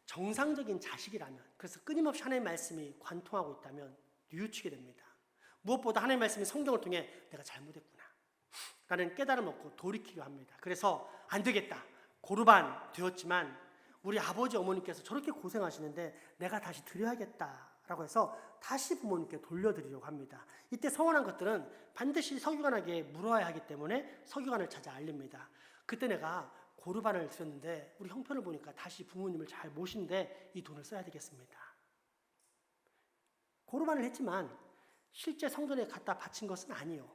정상적인 자식이라면, 그래서 끊임없이 하나님의 말씀이 관통하고 있다면 뉘우치게 됩니다. 무엇보다 하나님의 말씀이 성경을 통해 내가 잘못했구나 라는 깨달음 얻고 돌이키려 합니다. 그래서 안 되겠다, 고르반 되었지만 우리 아버지 어머니께서 저렇게 고생하시는데 내가 다시 드려야겠다라고 해서 다시 부모님께 돌려드리려고 합니다. 이때 서운한 것들은 반드시 서기관에게 물어야 하기 때문에 서기관을 찾아 알립니다. 그때 내가 고르반을 드렸는데 우리 형편을 보니까 다시 부모님을 잘 모신데 이 돈을 써야 되겠습니다. 고르반을 했지만 실제 성전에 갖다 바친 것은 아니요,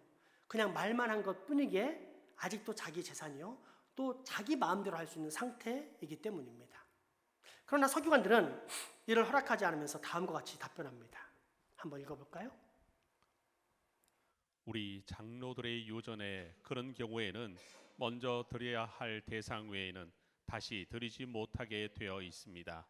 그냥 말만 한 것 뿐이기에 아직도 자기 재산이요, 또 자기 마음대로 할 수 있는 상태이기 때문입니다. 그러나 서기관들은 이를 허락하지 않으면서 다음과 같이 답변합니다. 한번 읽어볼까요? 우리 장로들의 요전에 그런 경우에는 먼저 드려야 할 대상 외에는 다시 드리지 못하게 되어 있습니다.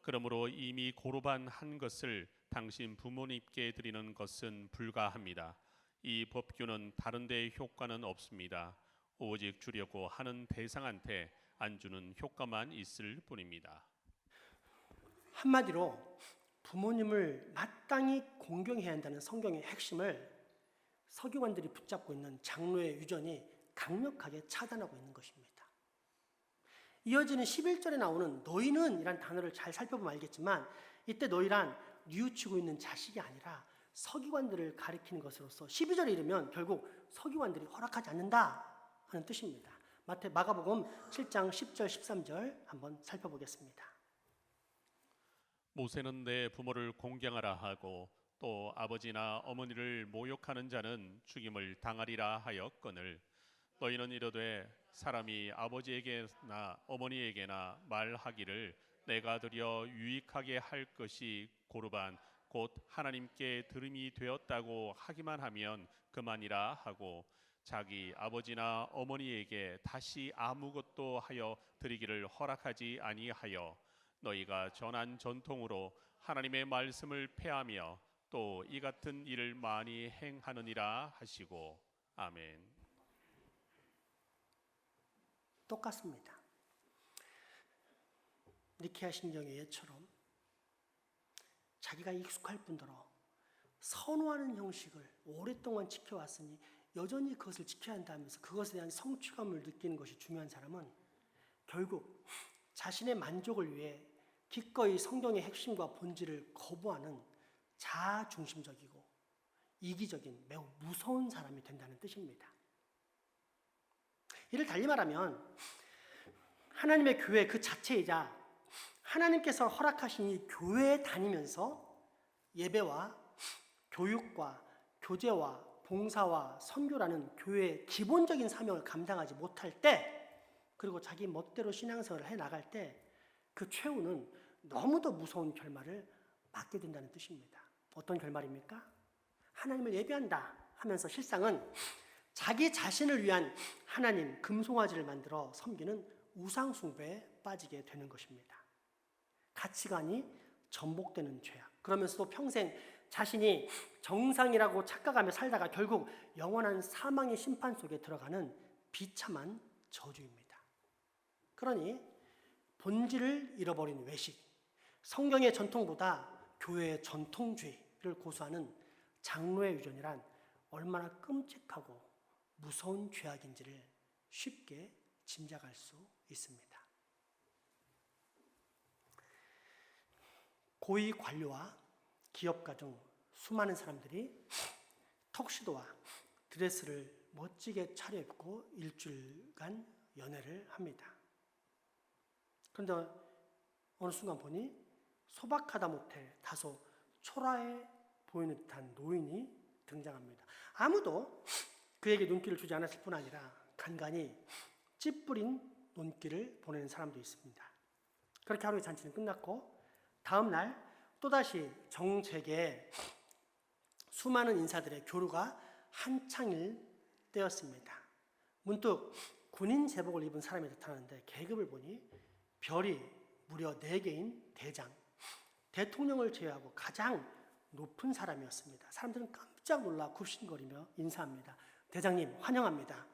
그러므로 이미 고르반 한 것을 당신 부모님께 드리는 것은 불가합니다. 이 법규는 다른 데 효과는 없습니다. 오직 주려고 하는 대상한테 안 주는 효과만 있을 뿐입니다. 한마디로 부모님을 마땅히 공경해야 한다는 성경의 핵심을 서기관들이 붙잡고 있는 장로의 유전이 강력하게 차단하고 있는 것입니다. 이어지는 11절에 나오는 너희는 이란 단어를 잘 살펴보면 알겠지만, 이때 너희란 뉘우치고 있는 자식이 아니라 서기관들을 가리키는 것으로서 12절에 이르면 결국 서기관들이 허락하지 않는다 하는 뜻입니다. 마가복음 7장 10절 13절 한번 살펴보겠습니다. 모세는 내 부모를 공경하라 하고 또 아버지나 어머니를 모욕하는 자는 죽임을 당하리라 하였거늘, 너희는 이르되 사람이 아버지에게나 어머니에게나 말하기를 내가 드려 유익하게 할 것이 고르반 곧 하나님께 드림이 되었다고 하기만 하면 그만이라 하고, 자기 아버지나 어머니에게 다시 아무것도 하여 드리기를 허락하지 아니하여 너희가 전한 전통으로 하나님의 말씀을 폐하며 또 이 같은 일을 많이 행하느니라 하시고. 아멘. 똑같습니다. 니케아 신경의 예처럼 자기가 익숙할 뿐더러 선호하는 형식을 오랫동안 지켜왔으니 여전히 그것을 지켜야 한다면서 그것에 대한 성취감을 느끼는 것이 중요한 사람은 결국 자신의 만족을 위해 기꺼이 성경의 핵심과 본질을 거부하는 자아중심적이고 이기적인 매우 무서운 사람이 된다는 뜻입니다. 이를 달리 말하면 하나님의 교회 그 자체이자 하나님께서 허락하신 이 교회에 다니면서 예배와 교육과 교제와 봉사와 선교라는 교회의 기본적인 사명을 감당하지 못할 때, 그리고 자기 멋대로 신앙생활을 해나갈 때 그 최후는 너무도 무서운 결말을 맞게 된다는 뜻입니다. 어떤 결말입니까? 하나님을 예배한다 하면서 실상은 자기 자신을 위한 하나님 금송아지를 만들어 섬기는 우상 숭배에 빠지게 되는 것입니다. 가치관이 전복되는 죄악. 그러면서도 평생 자신이 정상이라고 착각하며 살다가 결국 영원한 사망의 심판 속에 들어가는 비참한 저주입니다. 그러니 본질을 잃어버린 외식, 성경의 전통보다 교회의 전통주의를 고수하는 장로의 유전이란 얼마나 끔찍하고 무서운 죄악인지를 쉽게 짐작할 수 있습니다. 고위 관료와 기업가 중 수많은 사람들이 턱시도와 드레스를 멋지게 차려입고 일주일간 연애를 합니다. 그런데 어느 순간 보니 소박하다 못해 다소 초라해 보이는 듯한 노인이 등장합니다. 아무도 그에게 눈길을 주지 않았을 뿐 아니라 간간히 찌푸린 눈길을 보내는 사람도 있습니다. 그렇게 하루의 잔치는 끝났고 다음 날 또다시 정책에 수많은 인사들의 교류가 한창일 때였습니다. 문득 군인 제복을 입은 사람이 나타나는데 계급을 보니 별이 무려 4개인 대장, 대통령을 제외하고 가장 높은 사람이었습니다. 사람들은 깜짝 놀라 굽신거리며 인사합니다. 대장님 환영합니다.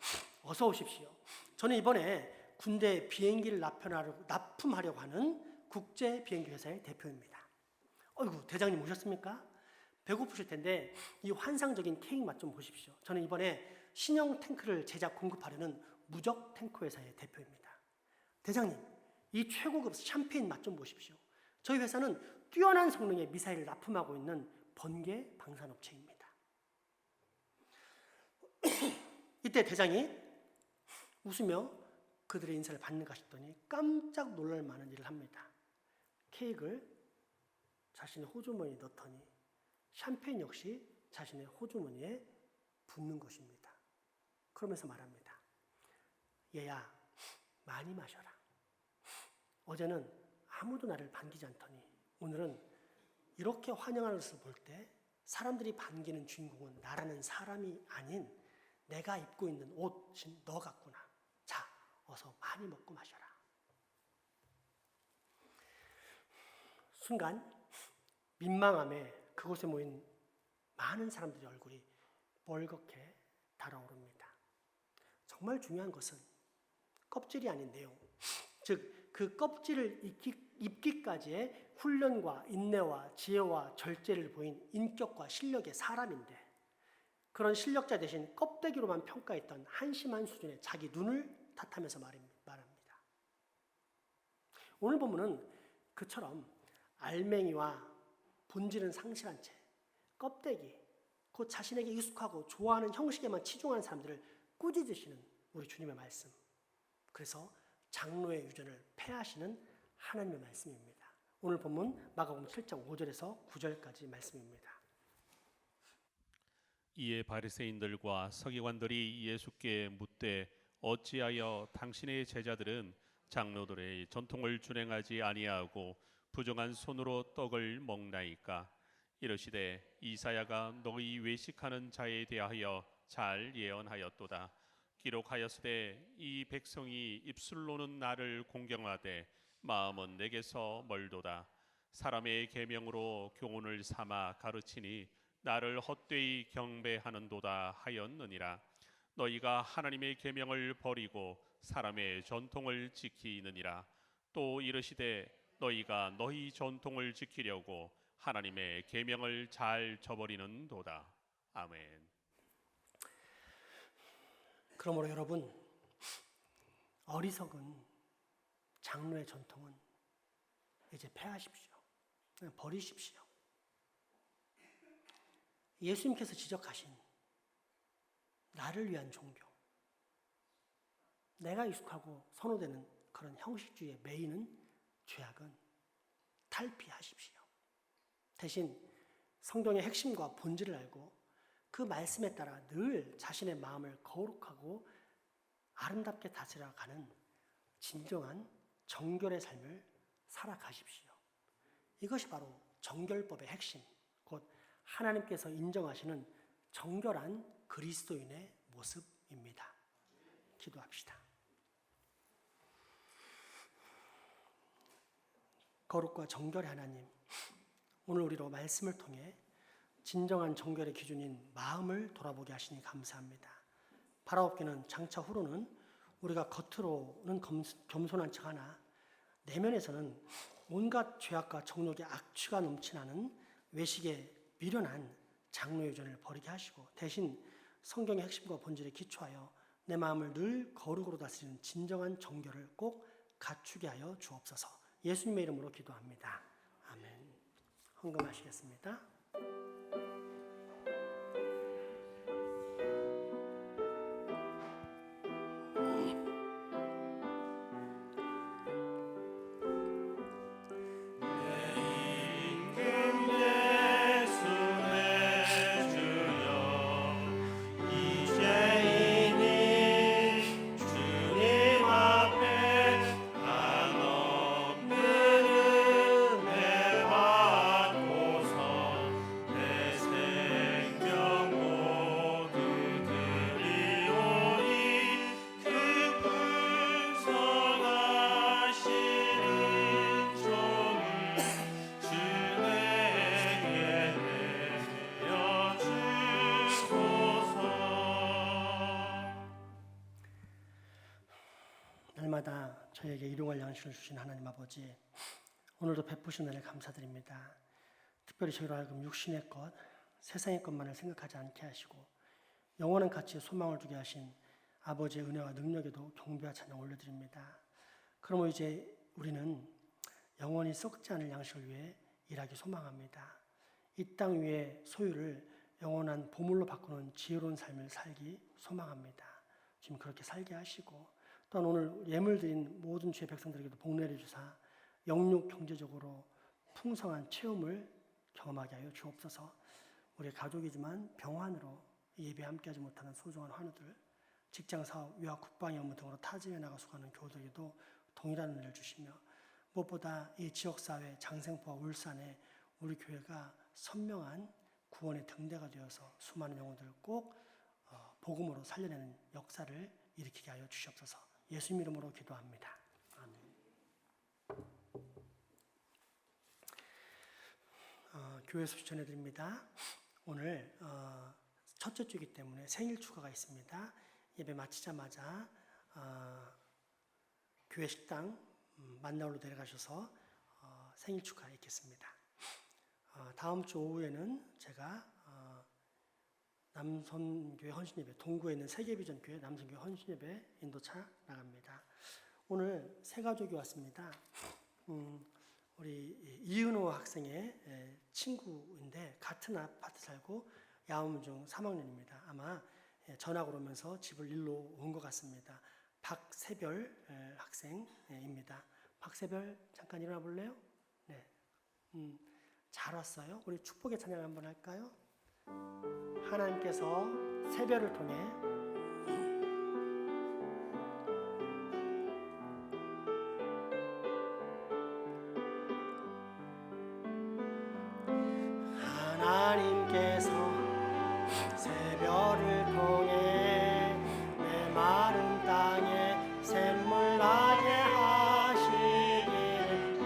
어서 오십시오. 저는 이번에 군대 비행기를 납품하려고 하는 국제 비행기 회사의 대표입니다. 어이구, 대장님 오셨습니까? 배고프실 텐데 이 환상적인 케이크 맛 좀 보십시오. 저는 이번에 신형 탱크를 제작 공급하려는 무적 탱크 회사의 대표입니다. 대장님, 이 최고급 샴페인 맛 좀 보십시오. 저희 회사는 뛰어난 성능의 미사일을 납품하고 있는 번개 방산업체입니다. 이때 대장이 웃으며 그들의 인사를 받는가 싶더니 깜짝 놀랄 만한 일을 합니다. 케이크를 자신의 호주머니에 넣더니 샴페인 역시 자신의 호주머니에 붓는 것입니다. 그러면서 말합니다. 얘야, 많이 마셔라. 어제는 아무도 나를 반기지 않더니 오늘은 이렇게 환영하는 것을 볼 때 사람들이 반기는 주인공은 나라는 사람이 아닌 내가 입고 있는 옷인 너 같구나. 자, 어서 많이 먹고 마셔라. 순간 민망함에 그곳에 모인 많은 사람들의 얼굴이 벌겋게 달아오릅니다. 정말 중요한 것은 껍질이 아닌 내용, 즉 그 껍질을 입기까지의 훈련과 인내와 지혜와 절제를 보인 인격과 실력의 사람인데 그런 실력자 대신 껍데기로만 평가했던 한심한 수준의 자기 눈을 탓하면서 말합니다. 오늘 본문은 그처럼 알맹이와 본질은 상실한 채 껍데기, 곧 자신에게 익숙하고 좋아하는 형식에만 치중하는 사람들을 꾸짖으시는 우리 주님의 말씀. 그래서 장로의 유전을 폐하시는 하나님의 말씀입니다. 오늘 본문 마가복음 7장 5절에서 9절까지 말씀입니다. 이에 바리새인들과 서기관들이 예수께 묻되 어찌하여 당신의 제자들은 장로들의 전통을 준행하지 아니하고 부정한 손으로 떡을 먹나이까? 이르시되 이사야가 너희 외식하는 자에 대하여 잘 예언하였도다. 기록하였으되 이 백성이 입술로는 나를 공경하되 마음은 내게서 멀도다. 사람의 계명으로 교훈을 삼아 가르치니 나를 헛되이 경배하는도다 하였느니라. 너희가 하나님의 계명을 버리고 사람의 전통을 지키느니라. 또 이르시되 너희가 너희 전통을 지키려고 하나님의 계명을 잘 저버리는도다. 아멘. 그러므로 여러분, 어리석은 장로의 전통은 이제 폐하십시오. 그냥 버리십시오. 예수님께서 지적하신 나를 위한 종교, 내가 익숙하고 선호되는 그런 형식주의에 매이는 죄악은 탈피하십시오. 대신 성경의 핵심과 본질을 알고 그 말씀에 따라 늘 자신의 마음을 거룩하고 아름답게 다스려가는 진정한 정결의 삶을 살아가십시오. 이것이 바로 정결법의 핵심, 곧 하나님께서 인정하시는 정결한 그리스도인의 모습입니다. 기도합시다. 거룩과 정결의 하나님, 오늘 우리로 말씀을 통해 진정한 정결의 기준인 마음을 돌아보게 하시니 감사합니다. 바라옵기는 장차 후로는 우리가 겉으로는 겸손한 척하나 내면에서는 온갖 죄악과 정욕의 악취가 넘치나는 외식에 미련한 장로의 유전을 버리게 하시고 대신 성경의 핵심과 본질에 기초하여 내 마음을 늘 거룩으로 다스리는 진정한 정결을 꼭 갖추게 하여 주옵소서. 예수님의 이름으로 기도합니다. 아멘. 헌금하시겠습니다. 날마다 저에게 일용할 양식을 주신 하나님 아버지, 오늘도 베푸신 은혜 감사드립니다. 특별히 저희로 하여금 육신의 것, 세상의 것만을 생각하지 않게 하시고 영원한 가치에 소망을 두게 하신 아버지의 은혜와 능력에도 경배와 찬양 올려드립니다. 그러므로 이제 우리는 영원히 썩지 않을 양식을 위해 일하기 소망합니다. 이 땅 위의 소유를 영원한 보물로 바꾸는 지혜로운 삶을 살기 소망합니다. 지금 그렇게 살게 하시고, 또한 오늘 예물 드린 모든 주의 백성들에게도 복내려 주사 영육 경제적으로 풍성한 체험을 경험하게 하여 주옵소서. 우리 가족이지만 병환으로 예배에 함께하지 못하는 소중한 환우들, 직장 사업, 유학, 국방의 업무 등으로 타지에 나가 수고하는 교우들에게도 동일한 은혜를 주시며, 무엇보다 이 지역사회 장생포와 울산에 우리 교회가 선명한 구원의 등대가 되어서 수많은 영혼들을 꼭 복음으로 살려내는 역사를 일으키게 하여 주시옵소서. 예수님 이름으로 기도합니다. 아멘. 교회 소식 전해드립니다. 오늘 첫째 주이기 때문에 생일 축하가 있습니다. 예배 마치자마자 교회 식당 만나올로 내려가셔서 생일 축하 있겠습니다. 다음 주 오후에는 제가 남선교회 헌신예배, 동구에 있는 세계비전교회 남선교회 헌신예배 인도차 나갑니다. 오늘 세 가족이 왔습니다. 우리 이은호 학생의 친구인데 같은 아파트 살고 야음중 3학년입니다. 아마 전학을 오면서 집을 일로 온 것 같습니다. 박세별 학생입니다. 박세별 잠깐 일어나 볼래요? 네, 잘 왔어요. 우리 축복의 찬양 한번 할까요? 하나님께서 세별을 통해 하나님께서 세별을 통해 내 마른 땅에 샘물 나게 하시기를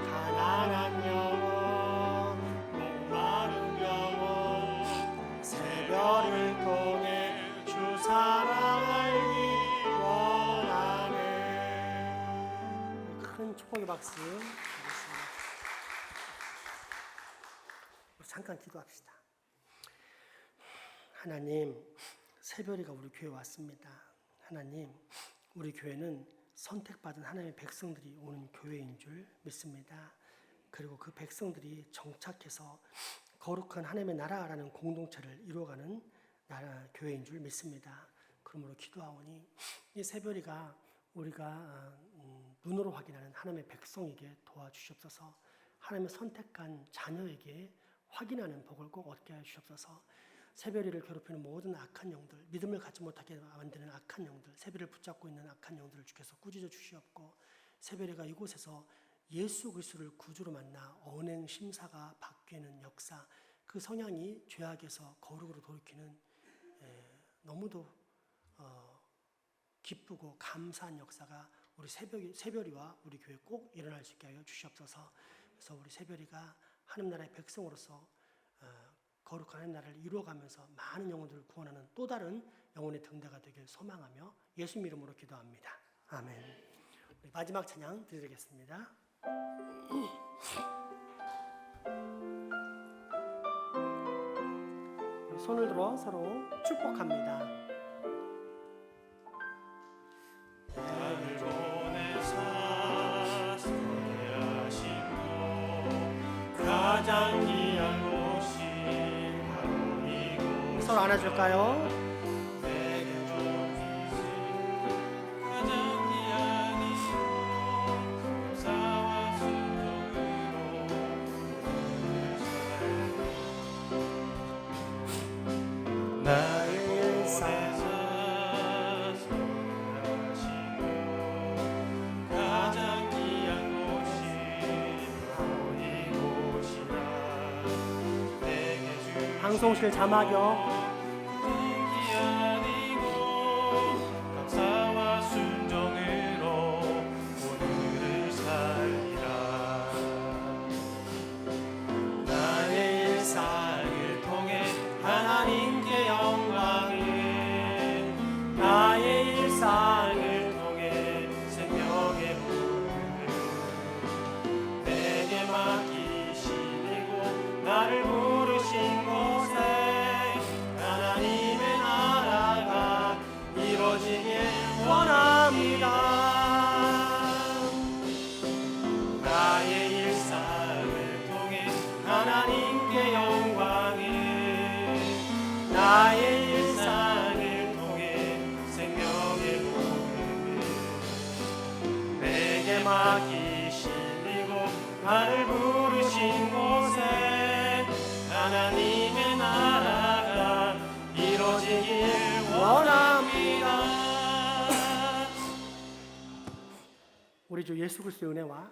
가난한 영혼 목마른 영혼 세별을 통해 주 사랑을 원하네. 큰 축복의 박수 드리겠습니다. 잠깐 기도합시다. 하나님, 세별이가 우리 교회에 왔습니다. 하나님, 우리 교회는 선택받은 하나님의 백성들이 오는 교회인 줄 믿습니다. 그리고 그 백성들이 정착해서 거룩한 하나님의 나라라는 공동체를 이루어가는 나라 교회인 줄 믿습니다. 그러므로 기도하오니 이 세별이가 우리가 눈으로 확인하는 하나님의 백성에게 도와주시옵소서. 하나님의 선택한 자녀에게 확인하는 복을 꼭 얻게 하여 주시옵소서. 세별이를 괴롭히는 모든 악한 영들, 믿음을 갖지 못하게 만드는 악한 영들, 세별이를 붙잡고 있는 악한 영들을 주께서 꾸짖어 주시옵고, 세별이가 이곳에서 예수 그리스도를 구주로 만나 언행 심사가 바뀌는 역사, 그 성향이 죄악에서 거룩으로 돌이키는 너무도 기쁘고 감사한 역사가 우리 세별이와 우리 교회에 꼭 일어날 수 있게 하여 주시옵소서. 그래서 우리 세별이가 하나님 나라의 백성으로서 거룩한 하나님 나라를 이루어가면서 많은 영혼들을 구원하는 또 다른 영혼의 등대가 되길 소망하며 예수님 이름으로 기도합니다. 아멘. 우리 마지막 찬양 드리겠습니다. 손을 들어 서로 축복합니다. 나를 보내사 소개하시고 가장 귀한 곳이 바로 이곳. 서로 안아줄까요? 내게 주신 가장 귀한 이시오 감사와 순종으로 나를 보내사 소개하시고 가장 귀한 곳이 바로 이곳이라 내게 주신 방송실 자막역 귀한이고 감사와 순종으로 오늘을 살리라 나의 일상을 통해 하나님께 영광을 나의 일상을 통해 생명의 음악이 실리고 나를 부르신 곳에 하나님의 나라가 이루어지길 원합니다. 우리 주 예수 그리스도의 은혜와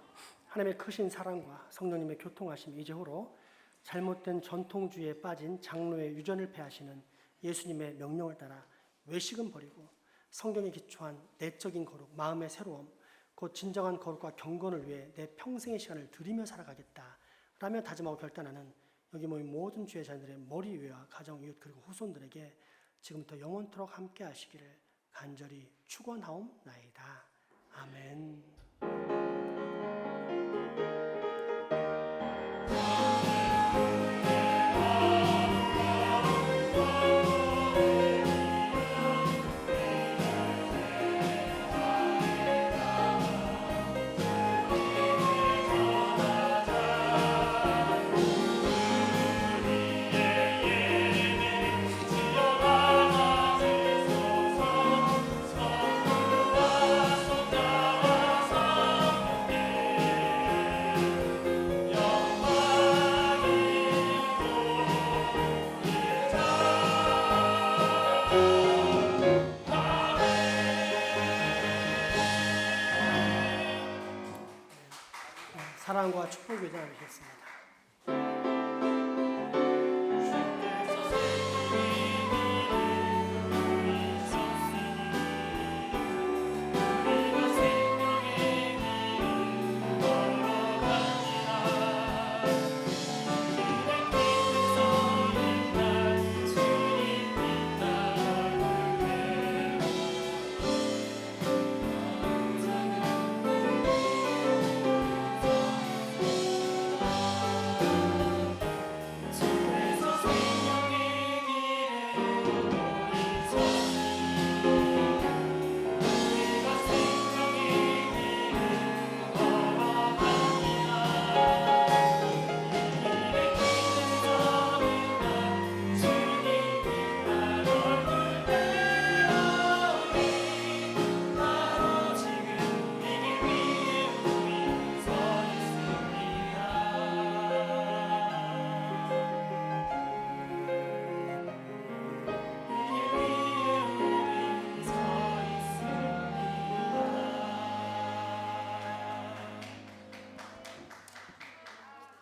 하나님의 크신 사랑과 성령님의 교통하심이 이제후로 잘못된 전통주의에 빠진 장로의 유전을 폐하시는 예수님의 명령을 따라 외식은 버리고 성경에 기초한 내적인 거룩, 마음의 새로움, 곧 진정한 거룩과 경건을 위해 내 평생의 시간을 들이며 살아가겠다 라며 다짐하고 결단하는 여기 모인 모든 주의 자녀들의 머리 위와 가정, 이웃 그리고 후손들에게 지금부터 영원토록 함께 하시기를 간절히 축원하옵나이다. 아멘. 사랑과 축복의 기도를 드리겠습니다.